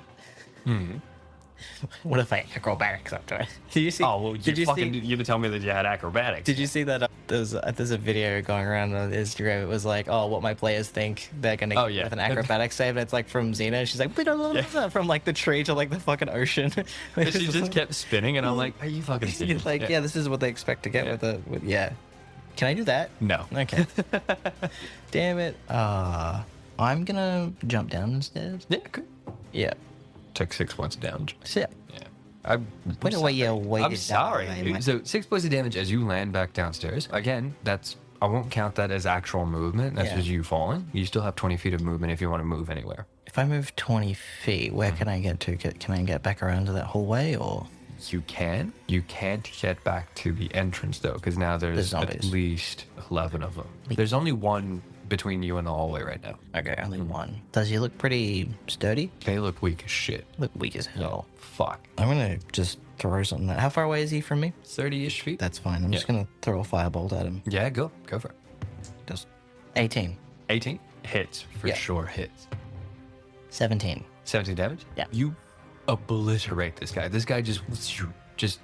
B: What if I acrobatics up to it? Did you see?
A: Oh, well,
B: did you see?
A: you tell me that you had acrobatics.
B: Did you see that? There's a video going around on Instagram. It was like, oh, what my players think they're gonna
A: Oh,
B: get
A: yeah.
B: with an acrobatics save. And it's like from Xena. She's like, from like the tree to like the fucking ocean.
A: She just kept spinning, and I'm like, are you fucking serious?
B: like, yeah, this is what they expect to get with yeah. Can I do that?
A: No.
B: Okay. Damn it. I'm gonna jump down instead.
A: Yeah, good.
B: Yeah.
A: Took 6 points of damage.
B: So,
A: Yeah. I'm
B: Wait away, you
A: I'm
B: weighted
A: sorry.
B: down.
A: So 6 points of damage as you land back downstairs. Again, I won't count that as actual movement. That's
B: Yeah.
A: just you falling. You still have 20 feet of movement if you want to move anywhere.
B: If I move 20 feet, where can I get to? Can I get back around to that hallway or?
A: You can. You can't get back to the entrance though, because now there's at
B: zombies.
A: least 11 of them. There's only one between you and the hallway right now.
B: Okay, only one. Does he look pretty sturdy?
A: They look weak as shit.
B: Look weak as hell.
A: Fuck.
B: I'm gonna just throw something. How far away is he from me?
A: 30-ish feet.
B: That's fine. I'm just
A: Yeah.
B: gonna throw a firebolt at him.
A: Yeah, go for it.
B: Just 18,
A: 18 hits for
B: Yeah.
A: sure. Hits.
B: 17.
A: 17 damage.
B: Yeah.
A: You obliterate this guy. This guy just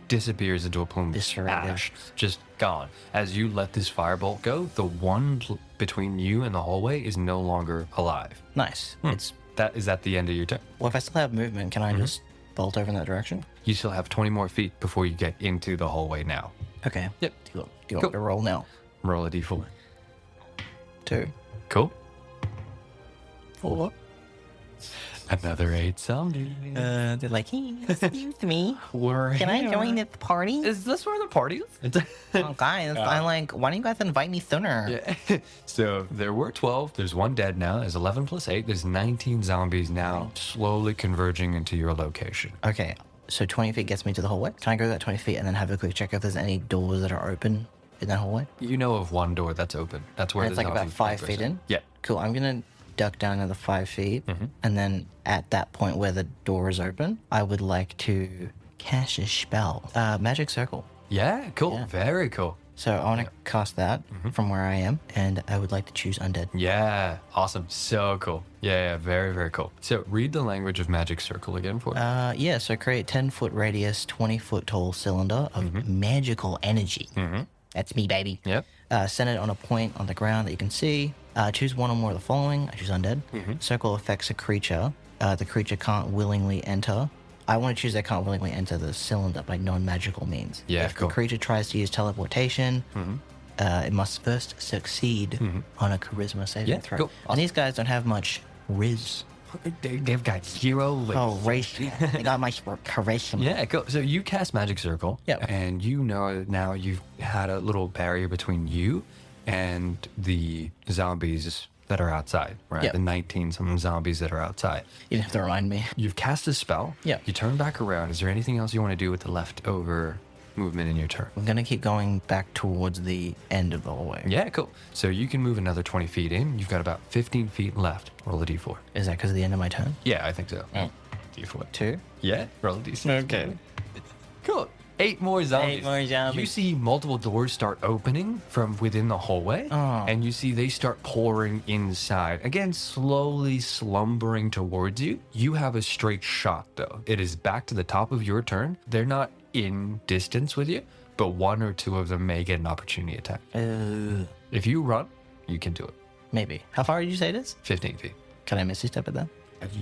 A: disappears into a plume of
B: Eviscerated.
A: ash, just gone. As you let this firebolt go, the one between you and the hallway is no longer alive.
B: Nice. It's
A: Is that the end of your turn?
B: well. If I still have movement, can I just bolt over in that direction?
A: You still have 20 more feet before you get into the hallway now.
B: Okay.
A: Yep.
B: Do you want me
A: Cool.
B: to roll now?
A: Roll a d4.
B: 2.
A: Cool.
B: 4.
A: Another 8 zombies.
B: They're like, hey,
D: Excuse me.
A: We're
D: Can I
A: here.
D: join the party?
A: Is this where the party is?
B: oh, guys, I'm like, why don't you guys invite me sooner?
A: Yeah. So there were 12. There's one dead now. There's 11 plus 8. There's 19 zombies now slowly converging into your location.
B: Okay, so 20 feet gets me to the hallway. Can I go that 20 feet and then have a quick check if there's any doors that are open in that hallway?
A: You know of one door that's open. That's where
B: And it's
A: the
B: like about
A: zombie
B: 5
A: enters
B: feet in?
A: Yeah.
B: Cool, I'm gonna duck down another 5 feet. And then at that point where the door is open, I would like to cast a spell. Magic Circle.
A: Yeah, cool.
B: Yeah.
A: Very cool.
B: So I want to cast that from where I am, and I would like to choose Undead.
A: Yeah, awesome. So cool. Yeah, very, very cool. So read the language of Magic Circle again for us.
B: Yeah, so create 10-foot radius, 20-foot tall cylinder of magical energy.
D: That's me, baby.
A: Yep.
B: Send it on a point on the ground that you can see. Choose one or more of the following. I choose Undead. Circle affects a creature. The creature can't willingly enter. I want to choose that can't willingly enter the cylinder by non-magical means.
A: Yeah,
B: if
A: cool.
B: the creature tries to use teleportation, it must first succeed on a charisma saving
A: Yeah,
B: throw.
A: cool.
B: And these guys don't have much riz.
A: They've got 0 limits.
B: Oh, race.
D: They got my charisma.
A: Yeah, cool. So you cast Magic Circle.
B: Yep.
A: And you know now you've had a little barrier between you and the zombies that are outside, right?
B: Yep.
A: The 19 some zombies that are outside.
B: You didn't have to remind me.
A: You've cast a spell.
B: Yep.
A: You turn back around. Is there anything else you want to do with the leftover movement in your turn?
B: I'm going to keep going back towards the end of the hallway.
A: Yeah, cool. So you can move another 20 feet in. You've got about 15 feet left. Roll a d4.
B: Is that because of the end of my turn?
A: Yeah, I think so. D4.
B: 2.
A: Yeah, roll a d6.
B: Okay.
A: Cool. 8 more zombies.
B: 8 more zombies.
A: You see multiple doors start opening from within the hallway,
B: Oh.
A: and you see they start pouring inside. Again, slowly slumbering towards you. You have a straight shot, though. It is back to the top of your turn. They're not in distance with you, but 1 or 2 of them may get an opportunity attack. If you run, you can do it.
B: Maybe. How far did you say it is?
A: 15 feet.
B: Can I misty step at that?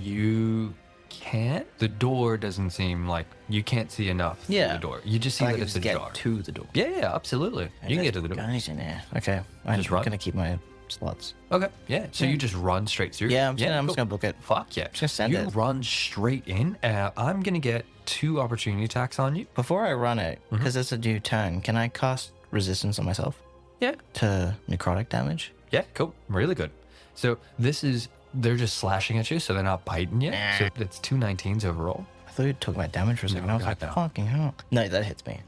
A: You can't. The door doesn't seem like you can't see enough through
B: Yeah.
A: the door. You just see
B: I
A: that
B: can
A: it's
B: just
A: ajar.
B: get to the door.
A: Yeah, absolutely. You can get to the door.
B: Guys in there. Okay. I'm
A: Just run.
B: going to keep my slots.
A: Okay, yeah. So you just run straight through?
B: Yeah, I'm just
A: cool.
B: gonna book it.
A: Fuck yeah.
B: Just gonna send
A: you
B: it.
A: run straight in. I'm going to get 2 opportunity attacks on you.
B: Before I run it, because it's a new turn, can I cast resistance on myself
A: Yeah.
B: to necrotic damage?
A: Yeah, cool. Really good. So they're just slashing at you, so they're not biting you.
B: Nah.
A: So it's 2 19s overall.
B: I thought you were talking about damage for a second. I was
A: God,
B: like,
A: no.
B: fucking hell. No, that hits me.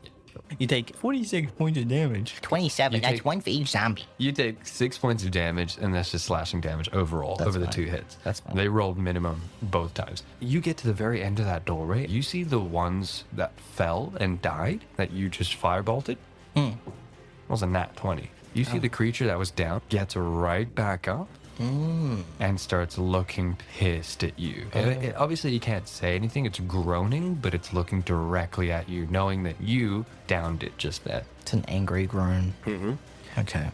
B: You take 46 points of damage.
D: 27. That's
A: take-
D: 1 for each zombie.
A: You take 6 points of damage, and that's just slashing damage overall
B: That's
A: over the
B: fine.
A: 2 hits.
B: That's fine.
A: They rolled minimum both times. You get to the very end of that doorway. You see the ones that fell and died that you just firebolted. It was a nat 20. You see the creature that was down gets right back up and starts looking pissed at you. Obviously, you can't say anything. It's groaning, but it's looking directly at you, knowing that you downed it just then.
B: It's an angry groan. Okay.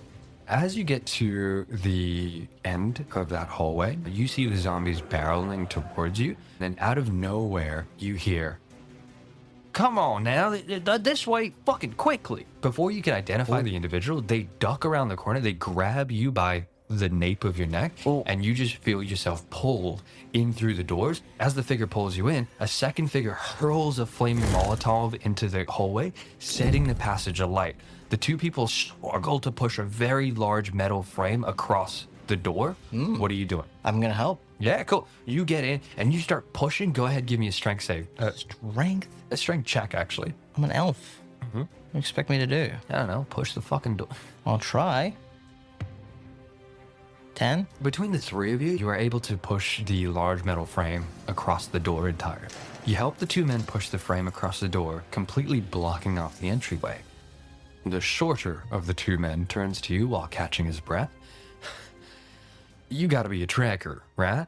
A: As you get to the end of that hallway, you see the zombies barreling towards you. Then out of nowhere, you hear, "Come on now, this way fucking quickly." Before you can identify the individual, they duck around the corner, they grab you by the nape of your neck, and you just feel yourself pulled in through the doors. As the figure pulls you in, a second figure hurls a flaming Molotov into the hallway, setting the passage alight. The 2 people struggle to push a very large metal frame across the door. What are you doing?
B: I'm gonna help.
A: Yeah, cool. You get in and you start pushing. Go ahead, give me a strength save.
B: Strength?
A: A strength check, actually.
B: I'm an elf. What do you expect me to do?
A: I don't know. Push the fucking door.
B: I'll try. 10?
A: Between the 3 of you, you are able to push the large metal frame across the door entirely. You help the 2 men push the frame across the door, completely blocking off the entryway. The shorter of the 2 men turns to you while catching his breath. You gotta be a tracker, right?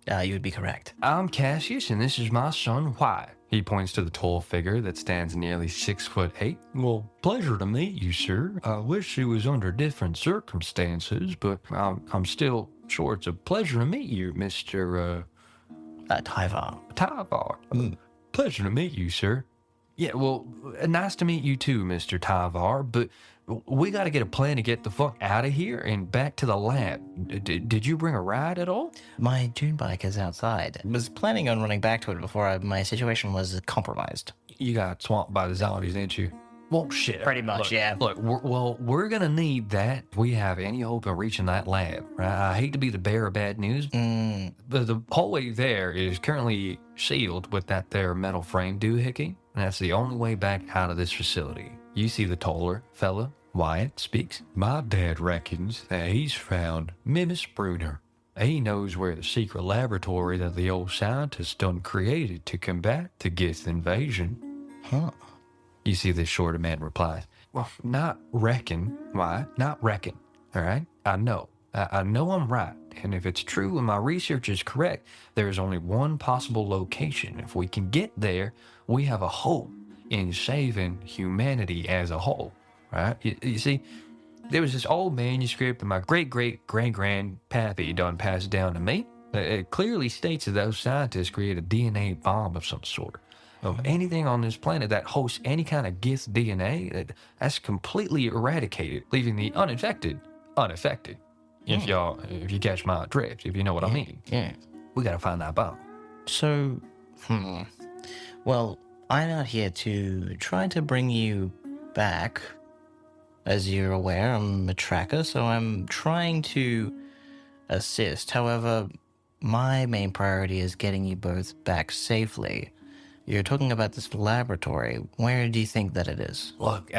B: You would be correct.
A: I'm Cassius, and this is my son, Wyatt. He points to the tall figure that stands nearly 6'8". Well, pleasure to meet you, sir. I wish it was under different circumstances, but I'm still sure it's a pleasure to meet you, Mr.
B: Tyvar.
A: Tyvar. Pleasure to meet you, sir. Yeah, well, nice to meet you too, Mr. Tyvar, but we got to get a plan to get the fuck out of here and back to the lab. Did you bring a ride at all?
B: My dune bike is outside. Was planning on running back to it before my situation was compromised.
A: You got swamped by the zombies, didn't you? Well, shit.
B: Pretty much,
A: Look,
B: yeah.
A: Look, we're going to need that if we have any hope of reaching that lab, right? I hate to be the bearer of bad news, but the hallway there is currently sealed with that there metal frame doohickey, and that's the only way back out of this facility. You see the taller fella, Wyatt, speaks. My dad reckons that he's found Mimus Bruner. He knows where the secret laboratory that the old scientist done created to combat the Gith invasion.
B: Huh.
A: You see the shorter man replies, "Well, not reckon. Why? Not reckon. All right? I know. I know I'm right. And if it's true and my research is correct, there is only one possible location. If we can get there, we have a hope in saving humanity as a whole." Right? You see, there was this old manuscript that my great-great-grand-grandpappy done passed down to me. It clearly states that those scientists created a DNA bomb of some sort. Of anything on this planet that hosts any kind of Gith DNA, that's completely eradicated, leaving the uninfected unaffected. If you catch my drift, if you know what I mean.
B: Yeah.
A: We gotta find that bomb.
B: So, well, I'm out here to try to bring you back. As you're aware, I'm a tracker, so I'm trying to assist. However, my main priority is getting you both back safely. You're talking about this laboratory. Where do you think that it is?
A: Look,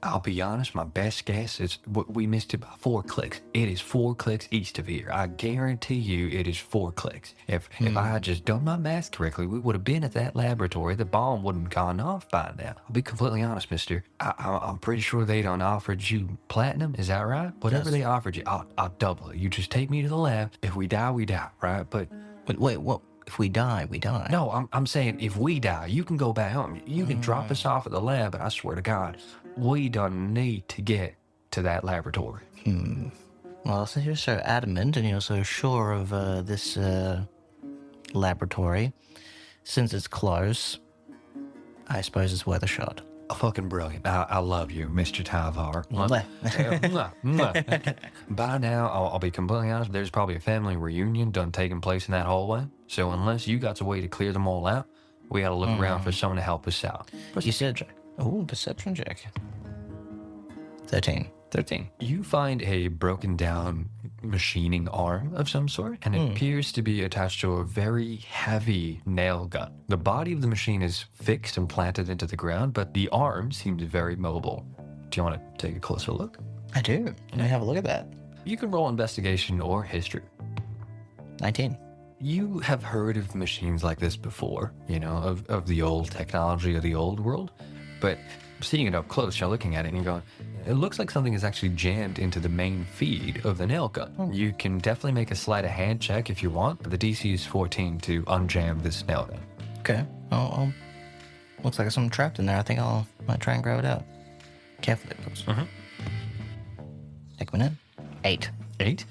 A: I'll be honest, my best guess is we missed it by 4 clicks. It is 4 clicks east of here. I guarantee you it is 4 clicks. If I had just done my math correctly, we would have been at that laboratory. The bomb wouldn't have gone off by now. I'll be completely honest, mister. I'm pretty sure they done offered you platinum. Is that right? Whatever they offered you, I'll double it. You just take me to the lab. If we die, we die, right? But
B: Wait, what? If we die, we die.
A: no, I'm saying if we die, you can go back home. You can drop us off at the lab, but I swear to God, we don't need to get to that laboratory.
B: Well, since you're so adamant and you're so sure of this laboratory, since it's close, I suppose it's worth a shot.
A: Fucking brilliant. I love you, Mr. Tyvar.
B: Mwah.
A: By now, I'll be completely honest, there's probably a family reunion done taking place in that hallway. So unless you got a way to clear them all out, we gotta look around for someone to help us out.
B: You said, oh, perception check. 13.
A: 13. You find a broken down machining arm of some sort, and it appears to be attached to a very heavy nail gun. The body of the machine is fixed and planted into the ground, but the arm seems very mobile. Do you want to take a closer look?
B: I do. Let me have a look at that.
A: You can roll investigation or history.
B: 19.
A: You have heard of machines like this before, of the old technology of the old world, but seeing it up close, you're looking at it and you're going, it looks like something is actually jammed into the main feed of the nail gun. You can definitely make a sleight of hand check if you want, but the DC is 14 to unjam this nail gun.
B: Okay. I'll looks like there's something trapped in there. I think might try and grab it out. Carefully, of course. Take 1 in. 8.
A: 8.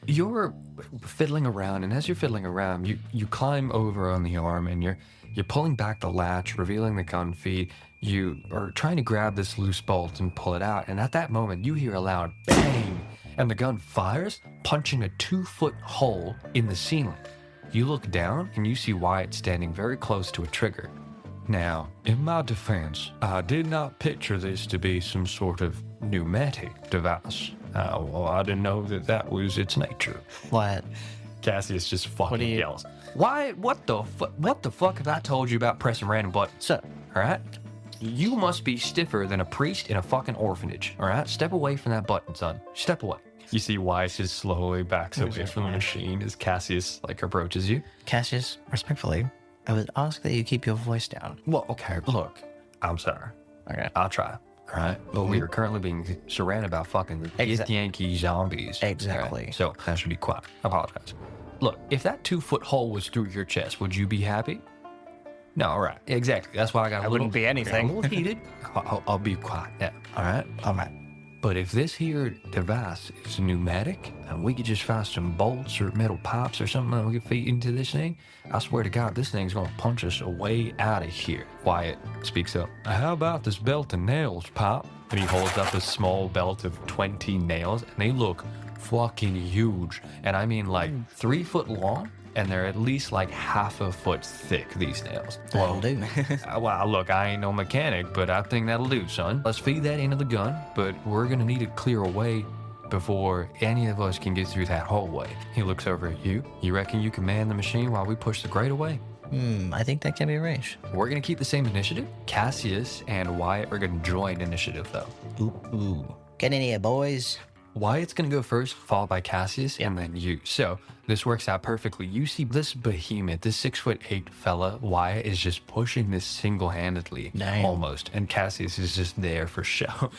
A: You're fiddling around, and as you're fiddling around, you climb over on the arm, and you're pulling back the latch, revealing the gun feed. You are trying to grab this loose bolt and pull it out, and at that moment, you hear a loud bang, and the gun fires, punching a 2-foot hole in the ceiling. You look down, and you see Wyatt standing very close to a trigger. Now, in my defense, I did not picture this to be some sort of pneumatic device. Well, I didn't know that was its nature.
B: What?
A: Cassius just fucking
B: do you-
A: yells. Why? What the fuck have I told you about pressing random buttons?
B: So,
A: All right? You must be stiffer than a priest in a fucking orphanage. All right? Step away from that button, son. Step away. You see Wyatt just slowly backs away from the machine as Cassius, approaches you.
B: Cassius, respectfully, I would ask that you keep your voice down.
A: Well, okay, look. I'm sorry.
B: Okay.
A: I'll try. All right? But we are currently being surrounded by fucking Yankee zombies.
B: Exactly.
A: All right? So that should be quiet. I apologize. Look, if that 2-foot hole was through your chest, would you be happy? No, all right. Exactly. That's why I got a little...
B: wouldn't be anything.
A: A little heated. I'll be quiet. Yeah. All right?
B: All right.
A: But if this here device is pneumatic, and we could just find some bolts or metal pipes or something that we could feed into this thing, I swear to God, this thing's gonna punch us way out of here. Wyatt speaks up. How about this belt of nails, Pop? And he holds up a small belt of 20 nails, and they look fucking huge. And I mean 3 foot long, and they're at least half a foot thick, these nails.
B: That'll do.
A: Well, look, I ain't no mechanic, but I think that'll do, son. Let's feed that into the gun, but we're gonna need to clear a way before any of us can get through that hallway. He looks over at you. You reckon you can man the machine while we push the grate away?
B: I think that can be arranged.
A: We're gonna keep the same initiative. Cassius and Wyatt are gonna join initiative, though.
B: Ooh. Get in here, boys.
A: Wyatt's gonna go first, followed by Cassius, and then you. So this works out perfectly. You see this behemoth, this 6'8" fella, Wyatt is just pushing this single-handedly,
B: Damn.
A: almost, and Cassius is just there for show.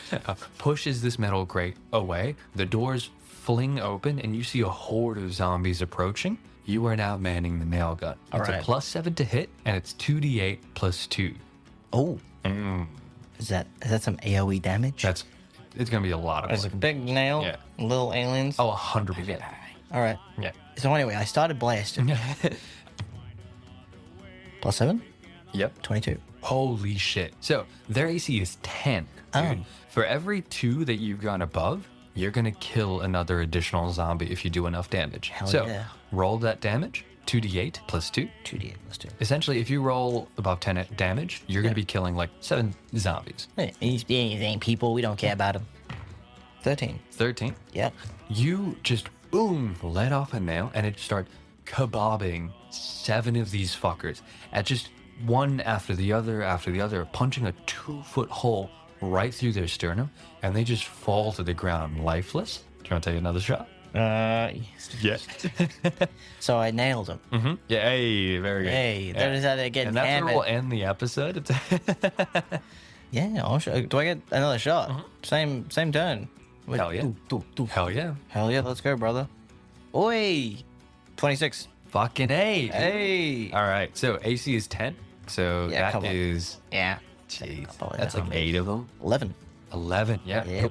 A: Pushes this metal grate away. The doors fling open, and you see a horde of zombies approaching. You are now manning the nail gun. It's
B: right.
A: a +7 to hit, and it's 2d8 + 2.
B: Oh. Is that some AoE damage?
A: It's gonna be a lot of
B: There's a big nail,
A: Yeah.
B: little aliens.
A: Oh, 100%.
B: All right.
A: Yeah.
B: So anyway, I started blasting. +7?
A: Yep.
B: 22.
A: Holy shit. So their AC is 10. Dude. For every 2 that you've gone above, you're going to kill another additional zombie if you do enough damage.
B: Hell
A: so
B: yeah.
A: roll that damage, 2d8 + 2.
B: 2d8 + 2.
A: Essentially, if you roll above 10 damage, you're going to be killing 7 zombies.
B: Hey, these ain't people. We don't care about them. 13.
A: 13.
B: Yep.
A: You just, boom, let off a nail, and it starts kebabbing 7 of these fuckers at just one after the other, punching a 2-foot hole right through their sternum, and they just fall to the ground lifeless. Do you want to take another shot? Yeah.
B: So I nailed him.
A: Mm-hmm. Yeah, hey, very good.
B: Hey, that is how they get
A: And that's where
B: hammered.
A: we'll end the episode.
B: Yeah, I'll show. Do I get another shot? Same turn. Wait,
A: Hell yeah. Hell yeah.
B: Hell yeah, let's go, brother. Oi! 26.
A: Fucking A.
B: Hey!
A: All right, so AC is 10. So
B: Yeah,
A: that
B: come on.
A: is,
B: Yeah.
A: jeez,
B: couple of
A: that's like
B: zombies.
A: 8 of them.
B: 11.
A: 11, yeah.
B: Yeah.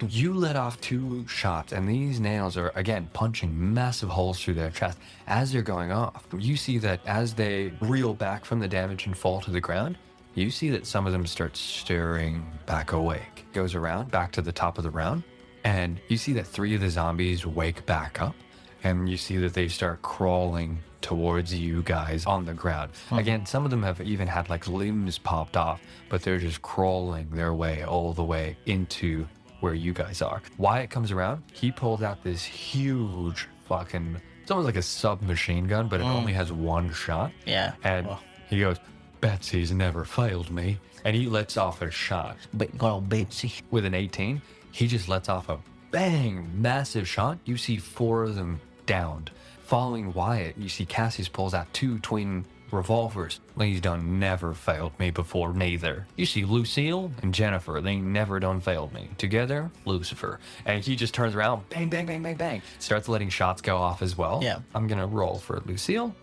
A: You let off 2 shots, and these nails are, again, punching massive holes through their chest. As they're going off, you see that as they reel back from the damage and fall to the ground, you see that some of them start stirring back awake. Goes around back to the top of the round, and you see that 3 of the zombies wake back up, and you see that they start crawling towards you guys on the ground. Again, some of them have even had like limbs popped off, but they're just crawling their way all the way into where you guys are. Wyatt comes around, he pulls out this huge fucking, it's almost like a submachine gun, but it only has 1 shot.
B: Yeah.
A: And he goes, Betsy's never failed me. And he lets off a shot.
B: But good old Betsy.
A: With an 18, he just lets off a bang, massive shot. You see 4 of them downed. Following Wyatt, you see Cassius pulls out 2 twin revolvers. He's done never failed me before, neither. You see Lucille and Jennifer, they never done failed me. Together, Lucifer. And he just turns around, bang, bang, bang, bang, bang. Starts letting shots go off as well.
B: Yeah.
A: I'm gonna roll for Lucille.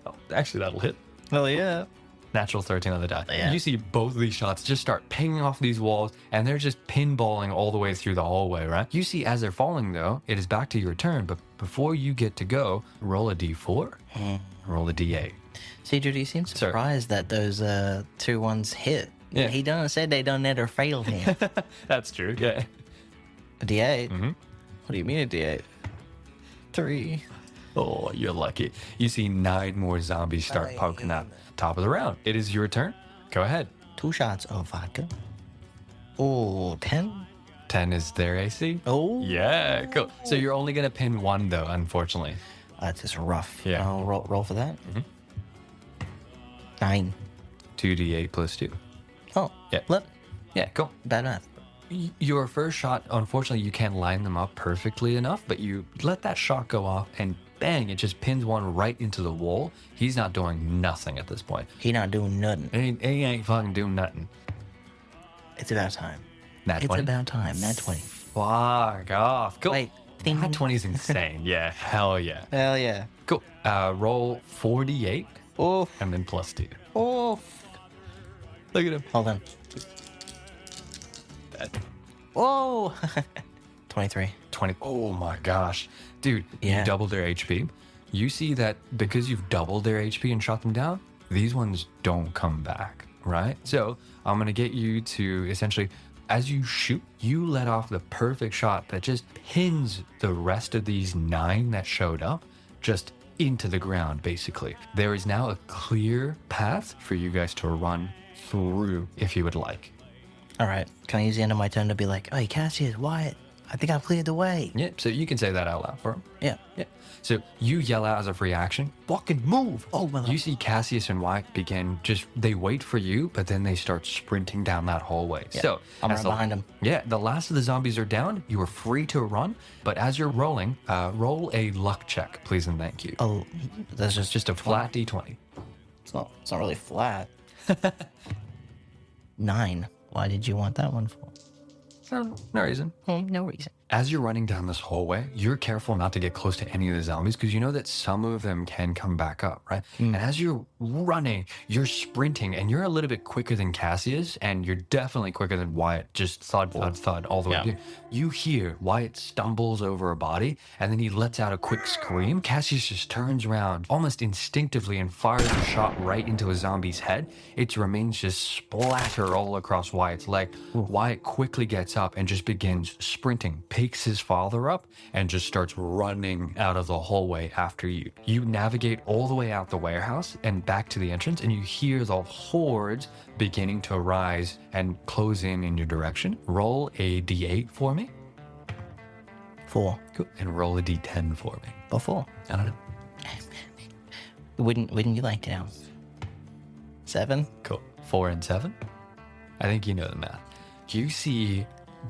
A: Oh, actually, that'll hit.
B: Oh, yeah.
A: Natural 13 on the die.
B: Yeah.
A: You see both of these shots just start pinging off these walls, and they're just pinballing all the way through the hallway, right? You see, as they're falling, though, it is back to your turn, but before you get to go, roll a d4, roll a d8.
B: See, Judy, you seem
A: Sir.
B: surprised that those 2 ones hit.
A: Yeah.
B: He done said they done never failed him.
A: That's true, yeah.
B: A D8?
A: Mm-hmm.
B: What do you mean a D8? 3.
A: Oh, you're lucky. You see 9 more zombies start poking up. Top of the round. It is your turn. Go ahead.
B: 2 shots of vodka. Oh, 10?
A: 10 is their AC.
B: Oh.
A: Yeah, cool. So you're only going to pin 1, though, unfortunately.
B: That's just rough.
A: Yeah.
B: I'll roll for that. 9.
A: 2d8 plus 2.
B: Oh,
A: Yeah. Yeah, cool.
B: bad math.
A: Your first shot, unfortunately, you can't line them up perfectly enough, but you let that shot go off and bang, it just pins one right into the wall. He's not doing nothing at this point.
B: He not doing nothing.
A: He ain't fucking doing nothing.
B: It's about time.
A: Nat
B: It's
A: 20.
B: about time. Nat 20.
A: Fuck off. Cool.
B: Wait. Ding.
A: Nat 20 is insane. Yeah, hell yeah.
B: Hell yeah.
A: Cool. Roll 48
B: Oh.
A: and then plus 2.
B: Oh.
A: Look at him.
B: Hold on. Whoa. 23.
A: 20. Oh my gosh. Dude,
B: Yeah.
A: you doubled their HP. You see that because you've doubled their HP and shot them down, these ones don't come back, right? So I'm going to get you to essentially, as you shoot, you let off the perfect shot that just pins the rest of these 9 that showed up just into the ground, basically. There is now a clear path for you guys to run through if you would like.
B: All right. Can I use the end of my turn to be like, hey, Cassius, Wyatt, I think I've cleared the way.
A: Yeah, so you can say that out loud for him.
B: Yeah.
A: Yeah. So you yell out as a free action, fucking move.
B: Oh, well.
A: You see Cassius and Wyatt begin they wait for you, but then they start sprinting down that hallway.
B: Yeah,
A: So
B: I'm
A: as
B: right
A: the-
B: behind 'em.
A: Yeah, the last of the zombies are down. You are free to run, but as you're rolling, roll a luck check, please and thank you.
B: Oh, that's
A: Just a flat d20.
B: It's not really flat. 9. Why did you want that one for?
A: No reason.
B: No reason.
A: As you're running down this hallway, you're careful not to get close to any of the zombies because you know that some of them can come back up, right? And as you're running, you're sprinting and you're a little bit quicker than Cassius and you're definitely quicker than Wyatt. Just thud, thud, thud all the way.
B: Yeah.
A: You hear Wyatt stumbles over a body and then he lets out a quick scream. Cassius just turns around almost instinctively and fires a shot right into a zombie's head. Its remains just splatter all across Wyatt's leg. Wyatt quickly gets up and just begins sprinting, picks his father up, and just starts running out of the hallway after you. You navigate all the way out the warehouse and back to the entrance, and you hear the hordes beginning to rise and close in your direction. Roll a d8 for me.
B: 4.
A: Cool. And roll a d10 for me.
B: Or 4.
A: I don't know.
B: Wouldn't you like to know? 7.
A: Cool. 4 and 7. I think you know the math. You see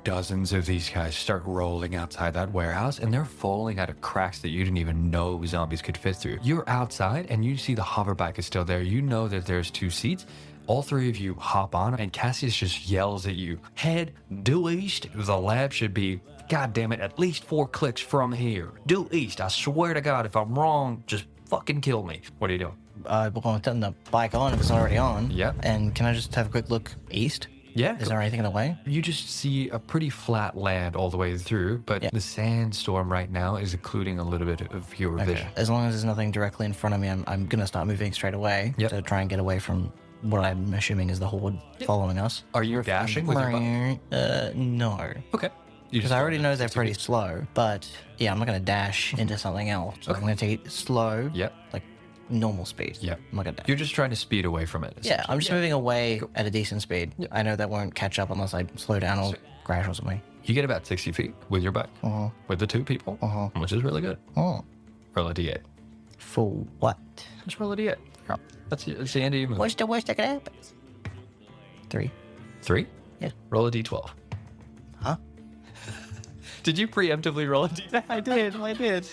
A: dozens of these guys start rolling outside that warehouse and they're falling out of cracks that you didn't even know zombies could fit through. You're outside and you see the hover bike is still there. You know that there's 2 seats. All 3 of you hop on and Cassius just yells at you, head due east. The lab should be, God damn it, at least 4 clicks from here. Due east. I swear to God, if I'm wrong, just fucking kill me. What are you doing?
B: We're going to turn the bike on if it's already on.
A: Yeah.
B: And can I just have a quick look east?
A: Yeah.
B: Is there anything in the way?
A: You just see a pretty flat land all the way through, but
B: Yeah.
A: the sandstorm right now is occluding a little bit of your vision.
B: As long as there's nothing directly in front of me, I'm going to start moving straight away
A: Yep.
B: to try and get away from what I'm assuming is the horde following us.
A: Are you dashing with your bike?
B: No.
A: Okay. You
B: Because
A: just
B: I
A: go
B: already
A: in
B: know they're
A: 60
B: pretty
A: feet.
B: slow, but yeah, I'm not going to dash into something else. So I'm going to take it slow,
A: Yep.
B: like normal speed.
A: Yep.
B: I'm not going to dash.
A: You're just trying to speed away from it.
B: Yeah, I'm just
A: essentially.
B: moving away at a decent speed.
A: Yeah.
B: I know that won't catch up unless I slow down or crash or something.
A: You get about 60 feet with your bike, with the two people, which is really good.
B: Oh.
A: Roll a d8.
B: For what?
A: Just roll a d8. That's the end of your move.
D: What's the worst that could happen?
B: 3.
A: 3?
B: Yeah.
A: Roll a d12.
B: Huh?
A: Did you preemptively roll a d12?
B: I did.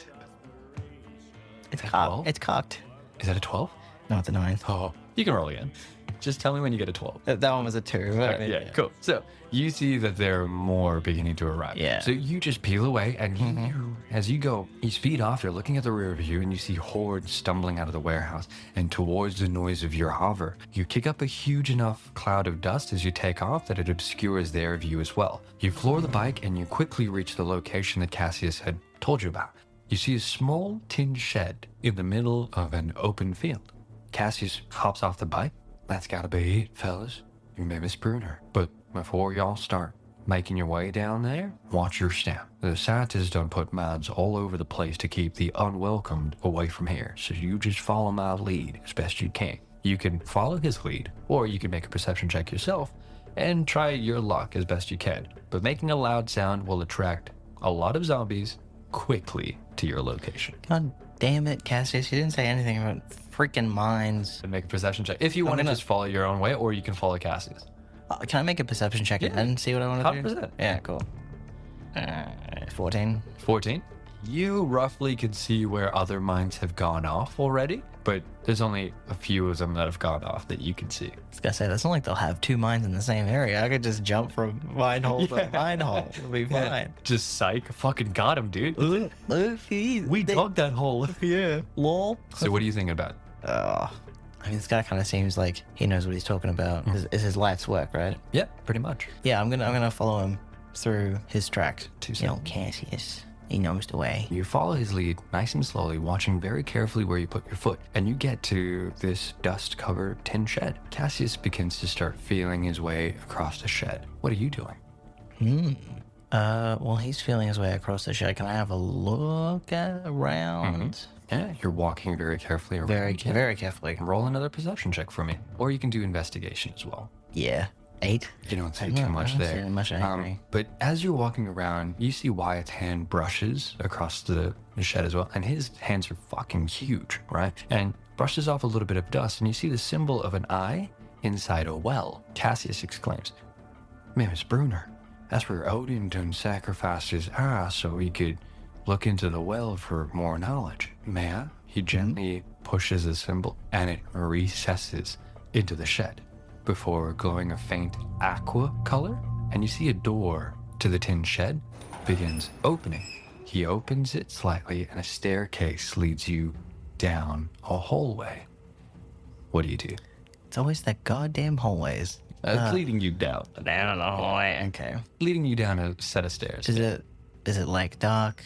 B: It's
A: Well?
B: cocked. It's cocked.
A: Is that a 12?
B: No, it's a 9.
A: Oh, you can roll again. Just tell me when you get a 12.
B: That one was a 2.
A: Okay, yeah, cool. So you see that there are more beginning to arrive.
B: Yeah.
A: So you just peel away, and you, as you go, you speed off. You're looking at the rear view, and you see hordes stumbling out of the warehouse and towards the noise of your hover. You kick up a huge enough cloud of dust as you take off that it obscures their view as well. You floor the bike, and you quickly reach the location that Cassius had told you about. You see a small tin shed in the middle of an open field. Cassius hops off the bike. That's gotta be it, fellas. You may Miss Bruner. But before y'all start making your way down there, watch your step. The scientists done put mines all over the place to keep the unwelcomed away from here, so you just follow my lead as best you can. You can follow his lead, or you can make a perception check yourself and try your luck as best you can. But making a loud sound will attract a lot of zombies quickly to your location.
B: God damn it, Cassius. You didn't say anything about freaking mines.
A: And make a perception check. If you want to
B: gonna-
A: just follow your own way, or you can follow Cassius.
B: Can I make a perception check and then see what I want to do?
A: 100%.
B: Yeah, cool. 14.
A: 14. You roughly can see where other mines have gone off already, but there's only a few of them that have gone off that you can see.
B: I was gonna say, that's not like they'll have 2 mines in the same area. I could just jump from mine hole to mine hole. It'll be fine.
A: Just psych. Fucking got him, dude.
B: We
A: dug that hole.
B: Yeah. Lol.
A: So what are you thinking about?
B: I mean, this guy kind of seems like he knows what he's talking about. Is his life's work, right?
A: Yeah, pretty much.
B: Yeah, I'm gonna follow him through his tracks.
A: Two
D: You know,
A: seconds.
D: Cassius. He knows the way.
A: You follow his lead nice and slowly, watching very carefully where you put your foot, and you get to this dust-covered tin shed. Cassius begins to start feeling his way across the shed. What are you doing?
B: Well, he's feeling his way across the shed. Can I have a look around?
A: Yeah, you're walking very carefully around.
B: Very carefully.
A: Roll another perception check for me. Or you can do investigation as well.
B: Yeah. 8.
A: You don't see
B: I
A: too
B: don't
A: much
B: see
A: there.
B: much angry.
A: But as you're walking around, you see Wyatt's hand brushes across the shed as well. And his hands are fucking huge, right? And brushes off a little bit of dust. And you see the symbol of an eye inside a well. Cassius exclaims, Miss Bruner, that's where Odin done sacrificed his eye so he could look into the well for more knowledge. May I? He gently pushes the symbol and it recesses into the shed before glowing a faint aqua color, and you see a door to the tin shed begins opening. He opens it slightly and a staircase leads you down a hallway. What do you do?
B: It's always that goddamn hallways.
A: It's leading you down.
B: Down the hallway. Okay.
A: Leading you down a set of stairs.
B: Is it like dark?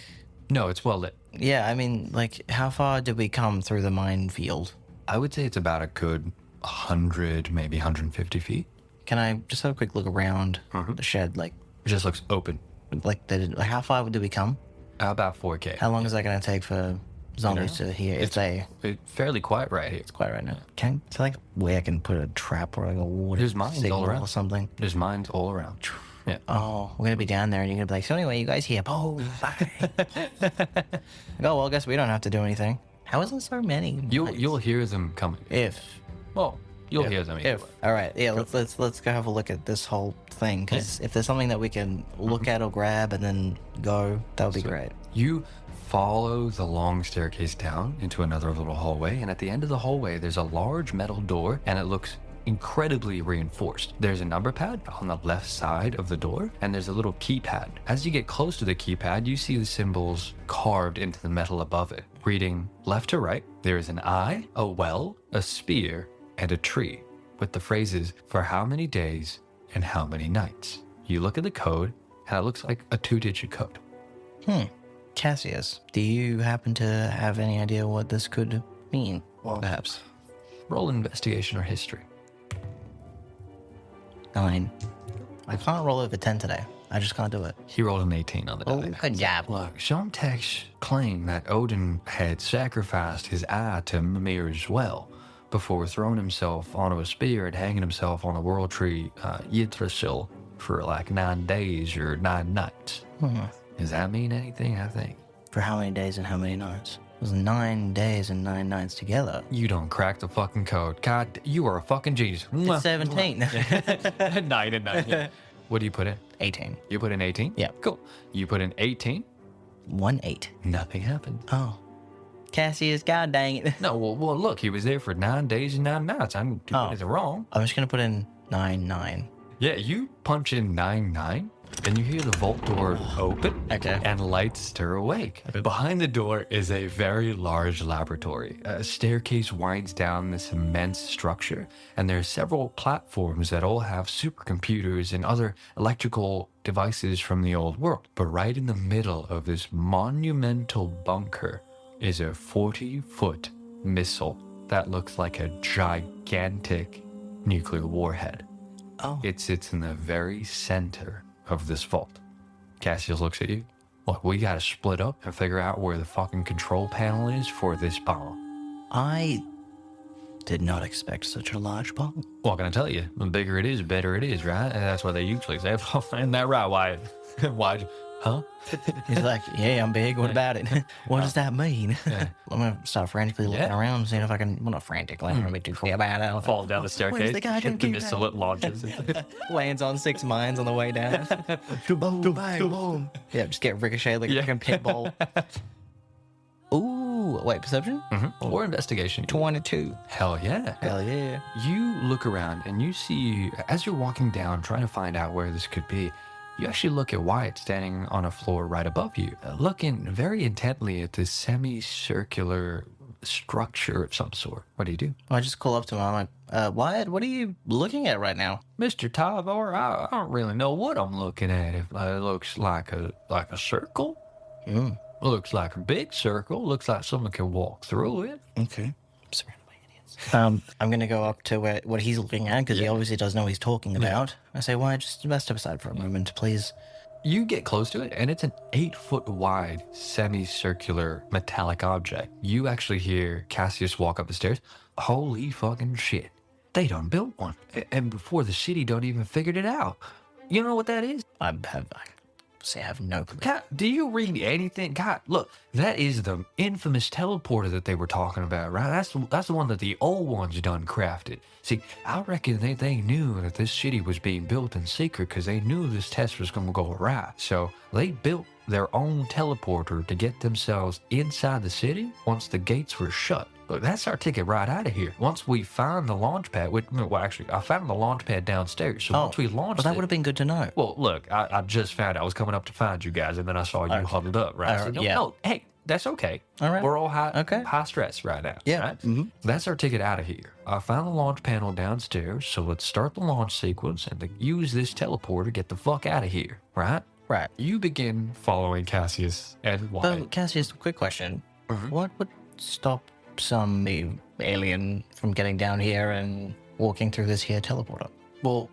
A: No, it's well lit.
B: Yeah, I mean, like, how far did we come through the minefield?
A: I would say it's about a good 100, maybe 150 feet.
B: Can I just have a quick look around the shed? Like
A: It just looks open.
B: How far did we come?
A: About 4K.
B: How long is that going to take for zombies to hear? If they...
A: It's fairly quiet right here.
B: It's quiet right now. Is there like a way I can put a trap or like a water
A: There's mines all
B: signal
A: around.
B: or something?
A: There's mines all around. Yeah.
B: Oh, we're going to be down there and you're going to be like, so anyway, you guys here? Oh, bye. Oh, well, I guess we don't have to do anything. How is there so many?
A: You'll hear them coming. Well, you'll hear them either way.
B: All right, yeah. Let's go have a look at this whole thing because if there's something that we can look at or grab and then go, that would be great.
A: You follow the long staircase down into another little hallway, and at the end of the hallway, there's a large metal door, and it looks incredibly reinforced. There's a number pad on the left side of the door, and there's a little keypad. As you get close to the keypad, you see the symbols carved into the metal above it, reading left to right. There is an eye, a well, a spear, and a tree, with the phrases for how many days and how many nights. You look at the code, and it looks like a 2-digit code.
B: Cassius, do you happen to have any idea what this could mean?
A: Well,
B: Perhaps.
A: Roll investigation or history.
B: 9. I can't roll over 10 today. I just can't do it.
A: He rolled an 18 on the
B: Oh,
A: die.
B: good job.
A: Look, some texts claim that Odin had sacrificed his eye to Mimir as well, before throwing himself onto a spear and hanging himself on the world tree Yggdrasil for like 9 days or 9 nights. Does that mean anything, I think?
B: For how many days and how many nights? It was 9 days and 9 nights together.
A: You don't crack the fucking code. God, you are a fucking genius.
B: It's 17.
A: 9 and 9. Yeah. What do you put in?
B: 18.
A: You put in 18?
B: Yeah.
A: Cool. You put in 18?
B: 1 8.
A: Nothing happened.
B: Oh. Cassius, god dang it.
A: No, well, look, he was there for 9 days and 9 nights. I didn't do anything wrong.
B: I'm just going to put in 9 9.
A: Yeah, you punch in 9-9, and you hear the vault door open,
B: Okay.
A: and lights stir awake. Behind the door is a very large laboratory. A staircase winds down this immense structure, and there are several platforms that all have supercomputers and other electrical devices from the old world. But right in the middle of this monumental bunker is a 40-foot missile that looks like a gigantic nuclear warhead.
B: Oh.
A: It sits in the very center of this vault. Cassius looks at you. Look, we gotta split up and figure out where the fucking control panel is for this bomb.
B: I did not expect such a large bomb.
A: What can I tell you? The bigger it is, the better it is, right? And that's what they usually say. Isn't that right, Wyatt? Why? Huh?
B: He's like, yeah, I'm big. What about it? What does that mean? I'm going to start frantically looking around, seeing if I can, well, not frantically, I don't want to be too clear about it.
A: Fall down the staircase.
B: the guy
A: hit the
B: keep
A: missile it launches.
B: Lands on 6 mines on the way down. Boom, bang, boom. Yeah, just get ricocheted like a freaking pit bull. Ooh, wait, perception?
A: Or investigation.
B: 22.
A: Hell yeah.
B: Hell yeah.
A: You look around and you see, as you're walking down trying to find out where this could be, you actually look at Wyatt standing on a floor right above you, looking very intently at this semicircular structure of some sort. What do?
B: I just call up to him. I'm like, Wyatt, what are you looking at right now?
A: Mr. Tavor, I don't really know what I'm looking at. It looks like a circle. Looks like a big circle. Looks like someone can walk through it.
B: Okay. Surrounded by idiots. I'm going to go up to what he's looking at, because he obviously does know what he's talking about. I say, Wyatt, just step aside for a moment, please.
A: You get close to it, and it's an 8-foot wide, semicircular metallic object. You actually hear Cassius walk up the stairs. Holy fucking shit. They done built one. And before the city done even figured it out. You know what that is?
B: I have no clue.
A: God, do you read anything? God, look, that is the infamous teleporter that they were talking about, right? That's the one that the old ones done crafted. See, I reckon they knew that this city was being built in secret because they knew this test was going to go awry. So they built their own teleporter to get themselves inside the city once the gates were shut. Look, that's our ticket right out of here. Once we find the launch pad, I found the launch pad downstairs. So once we launched
B: that would have been good to know.
A: Well, look, I just found I was coming up to find you guys, and then I saw you huddled up, right? So,
B: yeah.
A: No, hey, that's okay.
B: All right.
A: We're all high stress right now.
B: Yeah.
A: Right? That's our ticket out of here. I found the launch panel downstairs, so let's start the launch sequence and to use this teleporter to get the fuck out of here, right?
B: Right.
A: You begin following Cassius and Wyatt.
B: But Cassius, quick question. What would stop some alien from getting down here and walking through this here teleporter?
A: Well,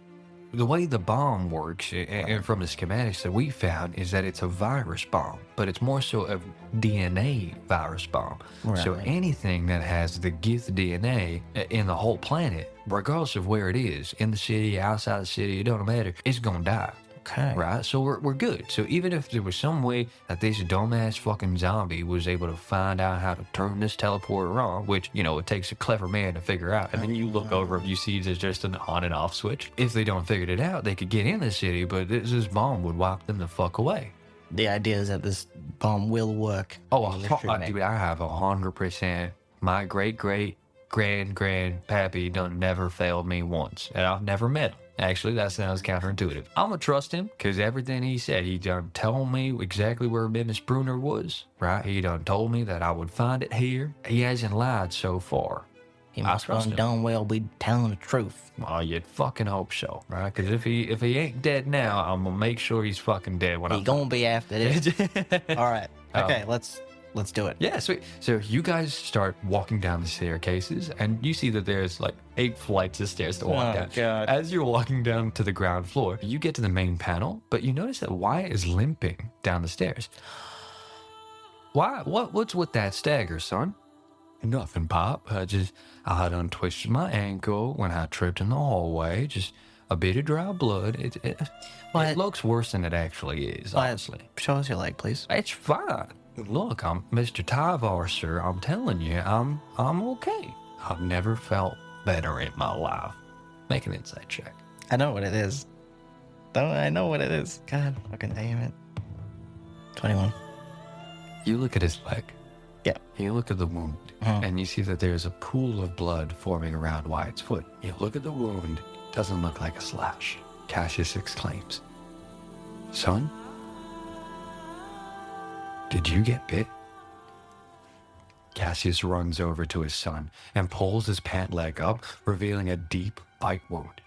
A: the way the bomb works, and from the schematics that we found, is that it's a virus bomb, but it's more so a DNA virus bomb.
B: Right.
A: So anything that has the Gith DNA in the whole planet, regardless of where it is, in the city, outside the city, it don't matter, it's gonna die.
B: Okay.
A: Right? So we're good. So even if there was some way that this dumbass fucking zombie was able to find out how to turn this teleporter on, which, it takes a clever man to figure out, and then you look over and you see there's just an on and off switch. If they don't figure it out, they could get in the city, but this bomb would wipe them the fuck away.
B: The idea is that this bomb will work.
A: Oh, dude, I have 100%. My great-great-grand-grandpappy done never failed me once, and I've never met him. Actually, that sounds counterintuitive. I'm gonna trust him, because everything he said, he done told me exactly where Miss Bruner was, right? He done told me that I would find it here. He hasn't lied so far.
B: He must
A: trust him.
B: done well be telling the truth.
A: Well, you'd fucking hope so, right? Because if he ain't dead now, I'm gonna make sure he's fucking dead when
B: He gonna be after this. All right. Okay, let's let's do it.
A: Yeah, sweet. So you guys start walking down the staircases, and you see that there's like 8 flights of stairs to walk
B: Oh,
A: down.
B: God.
A: As you're walking down to the ground floor, you get to the main panel, but you notice that Wyatt is limping down the stairs. Why? What's with that stagger, son? Nothing, Pop. I done twisted my ankle when I tripped in the hallway. Just a bit of dry blood. It looks worse than it actually is, honestly.
B: Show us your leg, please.
A: It's fine. Look, I'm Mr. Tyvar, sir. I'm telling you, I'm okay. I've never felt better in my life. Make an insight check.
B: I know what it is. Don't I know what it is? God fucking damn it. 21.
A: You look at his leg.
B: Yeah.
A: You look at the wound, and you see that there's a pool of blood forming around Wyatt's foot. You look at the wound. Doesn't look like a slash. Cassius exclaims, "Son, did you get bit?" Cassius runs over to his son and pulls his pant leg up, revealing a deep bite wound.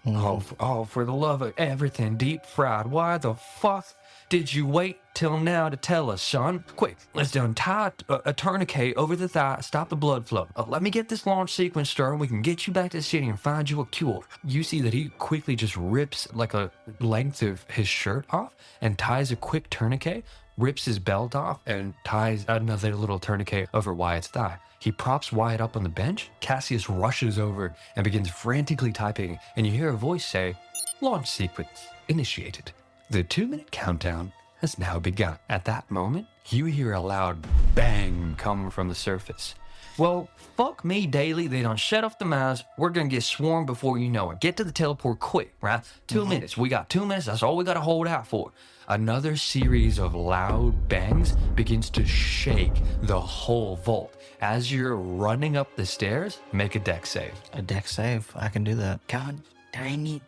A: Oh, for the love of everything deep fried, why the fuck did you wait till now to tell us, son? Quick, let's untie a tourniquet over the thigh, stop the blood flow. Let me get this launch sequence started, and we can get you back to the city and find you a cure. You see that he quickly just rips like a length of his shirt off and ties a quick tourniquet, rips his belt off, and ties another little tourniquet over Wyatt's thigh. He props Wyatt up on the bench. Cassius rushes over and begins frantically typing, and you hear a voice say, "Launch sequence initiated." The 2-minute countdown has now begun. At that moment, you hear a loud bang come from the surface. Well, fuck me, Daily. They done shut off the mines. We're gonna get swarmed before you know it. Get to the teleport quick, right? 2 minutes. We got 2 minutes. That's all we gotta hold out for. Another series of loud bangs begins to shake the whole vault. As you're running up the stairs, make a deck save.
B: A deck save. I can do that.
D: God dang it.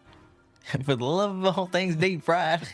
B: For the love of all things deep fried.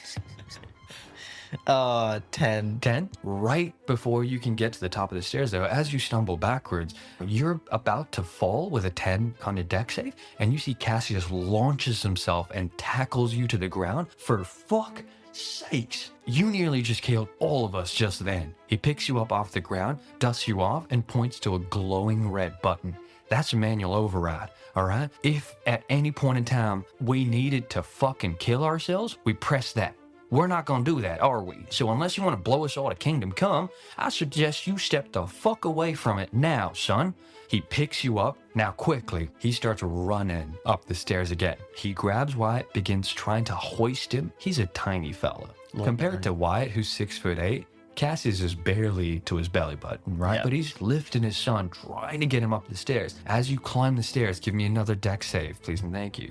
B: 10.
A: 10. Right before you can get to the top of the stairs, though, as you stumble backwards, you're about to fall with a 10 on your deck save, and you see Cassius launches himself and tackles you to the ground. For fuck sakes, you nearly just killed all of us just then. He picks you up off the ground, dusts you off, and points to a glowing red button. That's a manual override, all right? If at any point in time we needed to fucking kill ourselves, we press that. We're not gonna do that, are we? So unless you want to blow us all to Kingdom Come, I suggest you step the fuck away from it now, son. He picks you up. Now quickly, he starts running up the stairs again. He grabs Wyatt, begins trying to hoist him. He's a tiny fella. Compared to Wyatt, who's 6'8", Cassius is barely to his belly button, right?
B: Yeah.
A: But he's lifting his son, trying to get him up the stairs. As you climb the stairs, give me another deck save, please, and thank you.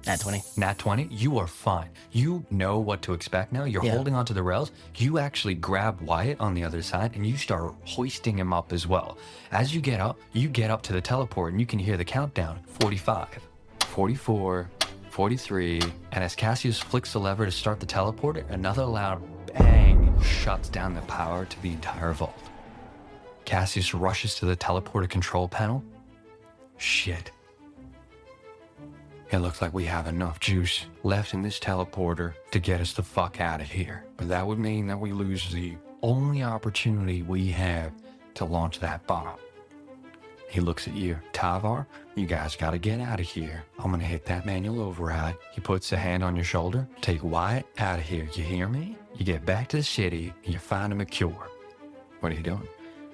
B: Nat 20.
A: Nat 20, you are fine. You know what to expect now. You're holding onto the rails. You actually grab Wyatt on the other side and you start hoisting him up as well. As you get up to the teleport and you can hear the countdown. 45, 44, 43. And as Cassius flicks the lever to start the teleporter, another loud bang shuts down the power to the entire vault. Cassius rushes to the teleporter control panel. Shit. It looks like we have enough juice left in this teleporter to get us the fuck out of here. But that would mean that we lose the only opportunity we have to launch that bomb. He looks at you. Tyvar, you guys gotta get out of here. I'm gonna hit that manual override. He puts a hand on your shoulder. Take Wyatt out of here. You hear me? You get back to the city and you find him a cure. What are you doing?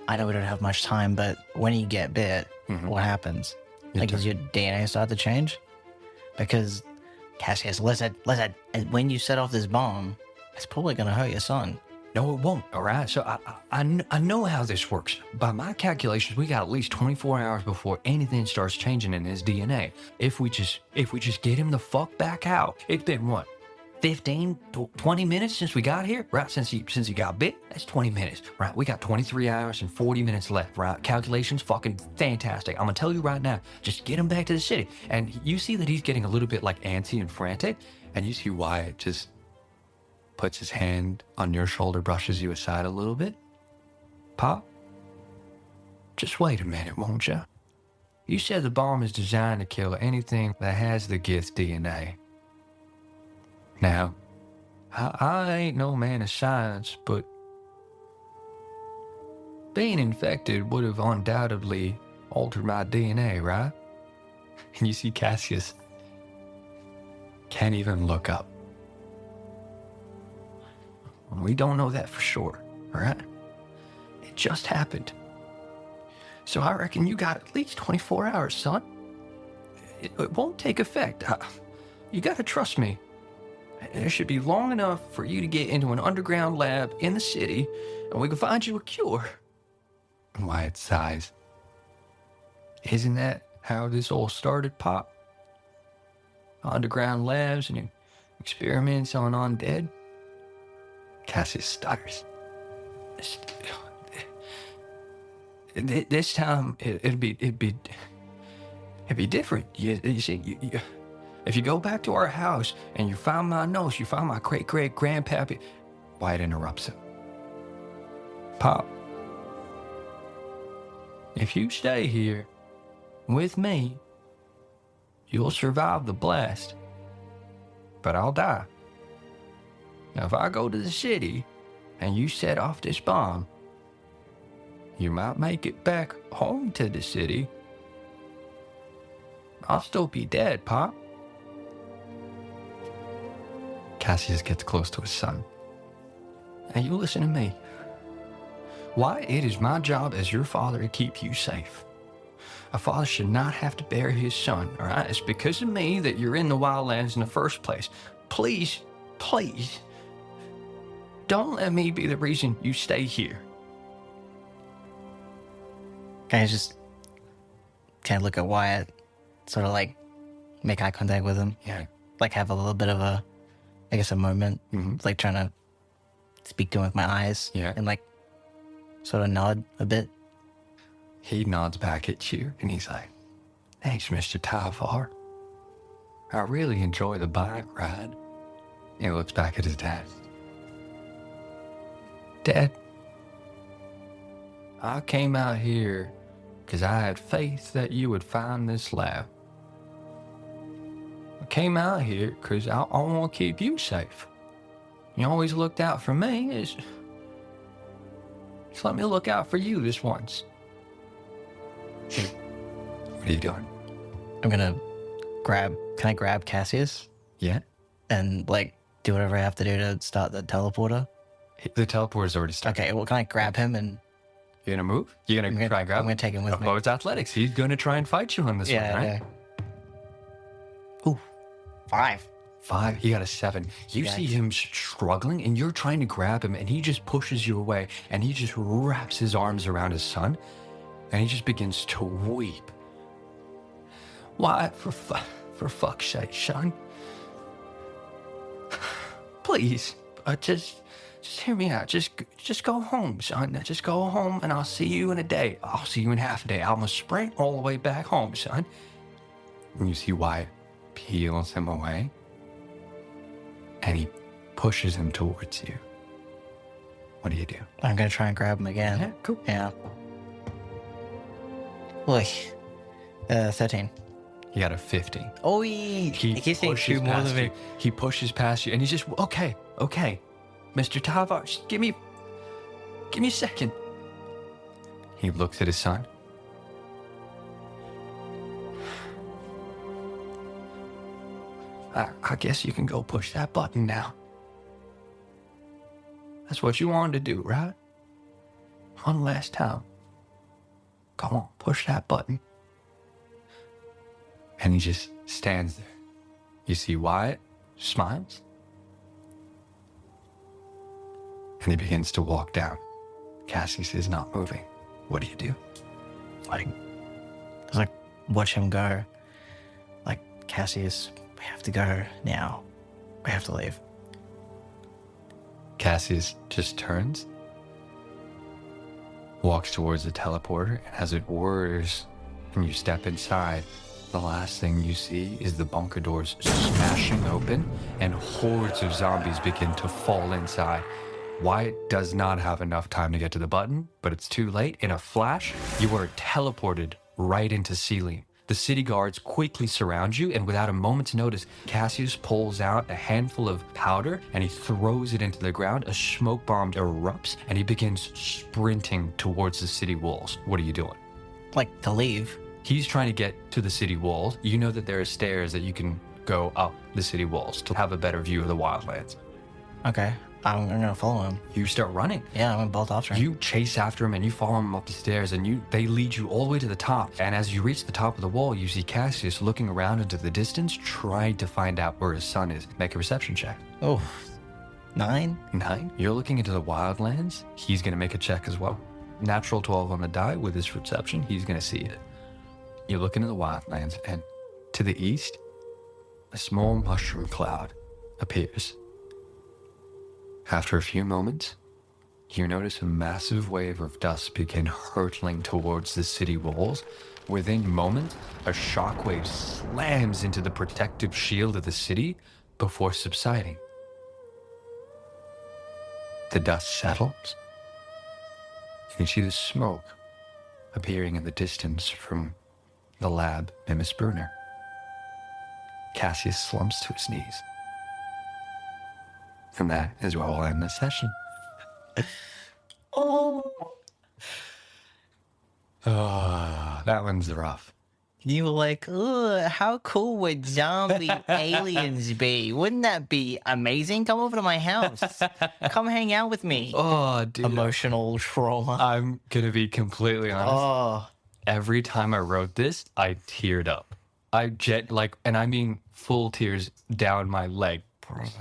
B: I know we don't have much time, but when you get bit, what happens? Like, does your DNA start to change? Because, Cassius, listen, and when you set off this bomb, it's probably going to hurt your son.
A: No, it won't, all right? So I know how this works. By my calculations, we got at least 24 hours before anything starts changing in his DNA. If we just get him the fuck back out, it's been what? 15, 20 minutes since we got here, right? Since he got bit, that's 20 minutes, right? We got 23 hours and 40 minutes left, right? Calculations fucking fantastic. I'm gonna tell you right now, just get him back to the city. And you see that he's getting a little bit like antsy and frantic, and you see Wyatt just puts his hand on your shoulder, brushes you aside a little bit. Pop, just wait a minute, won't you? You said the bomb is designed to kill anything that has the Gith DNA. Now, I ain't no man of science, but being infected would have undoubtedly altered my DNA, right? And you see Cassius can't even look up. We don't know that for sure, all right? It just happened. So I reckon you got at least 24 hours, son. It won't take effect. You gotta trust me. It should be long enough for you to get into an underground lab in the city, and we can find you a cure. Wyatt sighs. Isn't that how this all started, Pop? Underground labs and experiments on undead? Cassius stutters. This time it'd be different. You see, if you go back to our house and you find my notes, you find my great-great-grandpappy. Wyatt interrupts him. Pop, if you stay here with me, you'll survive the blast, but I'll die. Now, if I go to the city and you set off this bomb, you might make it back home to the city. I'll still be dead, Pop. Cassius gets close to his son. Now, you listen to me. Why, it is my job as your father to keep you safe. A father should not have to bury his son, all right? It's because of me that you're in the wildlands in the first place. Please, please, don't let me be the reason you stay here.
B: Can I just kind of look at Wyatt, sort of like make eye contact with him?
A: Yeah.
B: Like have a little bit of a, I guess, a moment, like trying to speak to him with my eyes.
A: Yeah.
B: And like sort of nod a bit.
A: He nods back at you, and he's like, thanks, Mr. Tyvar. I really enjoy the bike ride. He looks back at his dad. Dad, I came out here because I had faith that you would find this lab. I came out here because I want to keep you safe. You always looked out for me. Just let me look out for you this once. What are you doing?
B: I'm gonna can I grab Cassius
A: Yeah?
B: and like do whatever I have to do to start the teleporter?
A: The teleporter's already started.
B: Okay, well, can I grab him and
A: You gonna move? You gonna try and grab
B: I'm gonna
A: him?
B: take him with me.
A: Oh, it's athletics. He's gonna try and fight you on this one, right?
B: Yeah. Ooh, 5.
A: 5. He got a 7. You
B: Yikes.
A: see him struggling, and you're trying to grab him, and he just pushes you away, and he just wraps his arms around his son, and he just begins to weep. Why, for fuck's sake, son? Please, just hear me out. Just go home, son. Just go home, and I'll see you in a day. I'll see you in half a day. I'm gonna sprint all the way back home, son. And you see why peels him away, and he pushes him towards you. What do you do?
B: I'm gonna try and grab him again.
A: Yeah, cool.
B: Yeah. Look, 13.
A: You got a 15.
B: Oh, he's saying
A: pushes
B: 2 more
A: past
B: than me.
A: you. He pushes past you, and he's just, okay, Mr. Tyvar, just give me a second. He looks at his son. I guess you can go push that button now. That's what you wanted to do, right? One last time. Come on, push that button. And he just stands there. You see Wyatt smiles. And he begins to walk down. Cassius is not moving. What do you do?
B: Like, just like watch him go. Like, Cassius, we have to go now. We have to leave.
A: Cassius just turns, walks towards the teleporter, and as it whirs and you step inside, the last thing you see is the bunker doors smashing open and hordes of zombies begin to fall inside. Wyatt does not have enough time to get to the button, but it's too late. In a flash, you are teleported right into Caelium. The city guards quickly surround you, and without a moment's notice, Cassius pulls out a handful of powder and he throws it into the ground. A smoke bomb erupts, and he begins sprinting towards the city walls. What are you doing?
B: Like, to leave.
A: He's trying to get to the city walls. You know that there are stairs that you can go up the city walls to have a better view of the wildlands.
B: Okay. I'm gonna follow him.
A: You start running.
B: Yeah, I'm gonna bolt after him.
A: You chase after him and you follow him up the stairs, and they lead you all the way to the top. And as you reach the top of the wall, you see Cassius looking around into the distance, trying to find out where his son is. Make a perception check.
B: Oh, 9?
A: 9. You're looking into the wildlands. He's going to make a check as well. Natural 12 on the die with his perception. He's going to see it. You look into the wildlands, and to the east, a small mushroom cloud appears. After a few moments, you notice a massive wave of dust begin hurtling towards the city walls. Within moments, a shockwave slams into the protective shield of the city before subsiding. The dust settles. You can see the smoke appearing in the distance from the lab Mimus Bruner. Cassius slumps to his knees. And that is where we'll end the session. That one's rough.
B: You were like, ugh, how cool would zombie aliens be? Wouldn't that be amazing? Come over to my house. Come hang out with me.
A: Oh, dude.
B: Emotional trauma.
A: I'm going to be completely honest.
B: Oh,
A: Every time I wrote this, I teared up. And I mean full tears down my leg.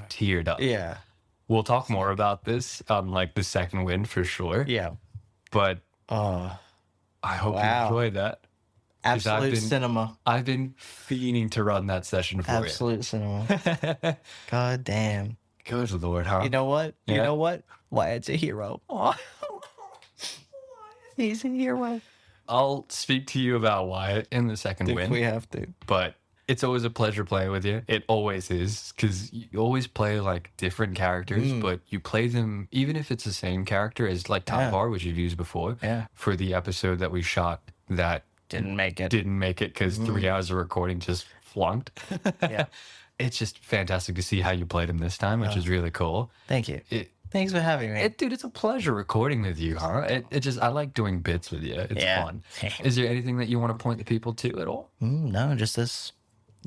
A: Teared up.
B: yeah.
A: We'll talk more about this on like the second win for sure.
B: Yeah.
A: But
B: Oh,
A: I hope
B: Wow.
A: you enjoyed that. 'Cause
B: absolute cinema.
A: I've been fiending to run that session for
B: Absolute cinema.
A: you.
B: God damn.
A: Good Lord, huh?
B: You know what? You
A: Yeah.
B: know what? Wyatt's a hero. He's a hero.
A: I'll speak to you about Wyatt in the second
B: If
A: win.
B: we have to.
A: But it's always a pleasure playing with you. It always is, because you always play like different characters, but you play them even if it's the same character as like Top
B: Yeah.
A: Bar, which you've used before.
B: Yeah.
A: For the episode that we shot that
B: Didn't make it.
A: didn't make it because 3 hours of recording just flunked.
B: Yeah.
A: It's just fantastic to see how you played him this time, which is really cool.
B: Thank you.
A: It,
B: Thanks for having me.
A: dude, it's a pleasure recording with you, huh? I like doing bits with you. It's
B: Yeah.
A: fun. Is there anything that you want to point the people to at all?
B: No, just this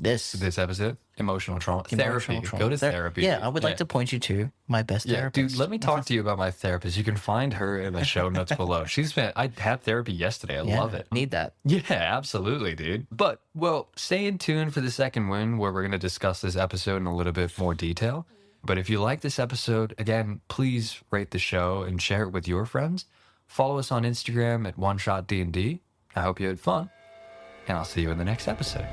A: Episode? Emotional trauma.
B: emotional
A: Therapy.
B: trauma.
A: Go to therapy.
B: Yeah, I would like to point you to my best
A: Yeah,
B: therapist.
A: dude, let me talk to you about my therapist. You can find her in the show notes below. I had therapy yesterday. I
B: Yeah,
A: love it.
B: Need that.
A: Yeah, absolutely, dude. But, well, stay in tune for the second win where we're going to discuss this episode in a little bit more detail. But if you like this episode, again, please rate the show and share it with your friends. Follow us on Instagram at OneShotDND. I hope you had fun, and I'll see you in the next episode.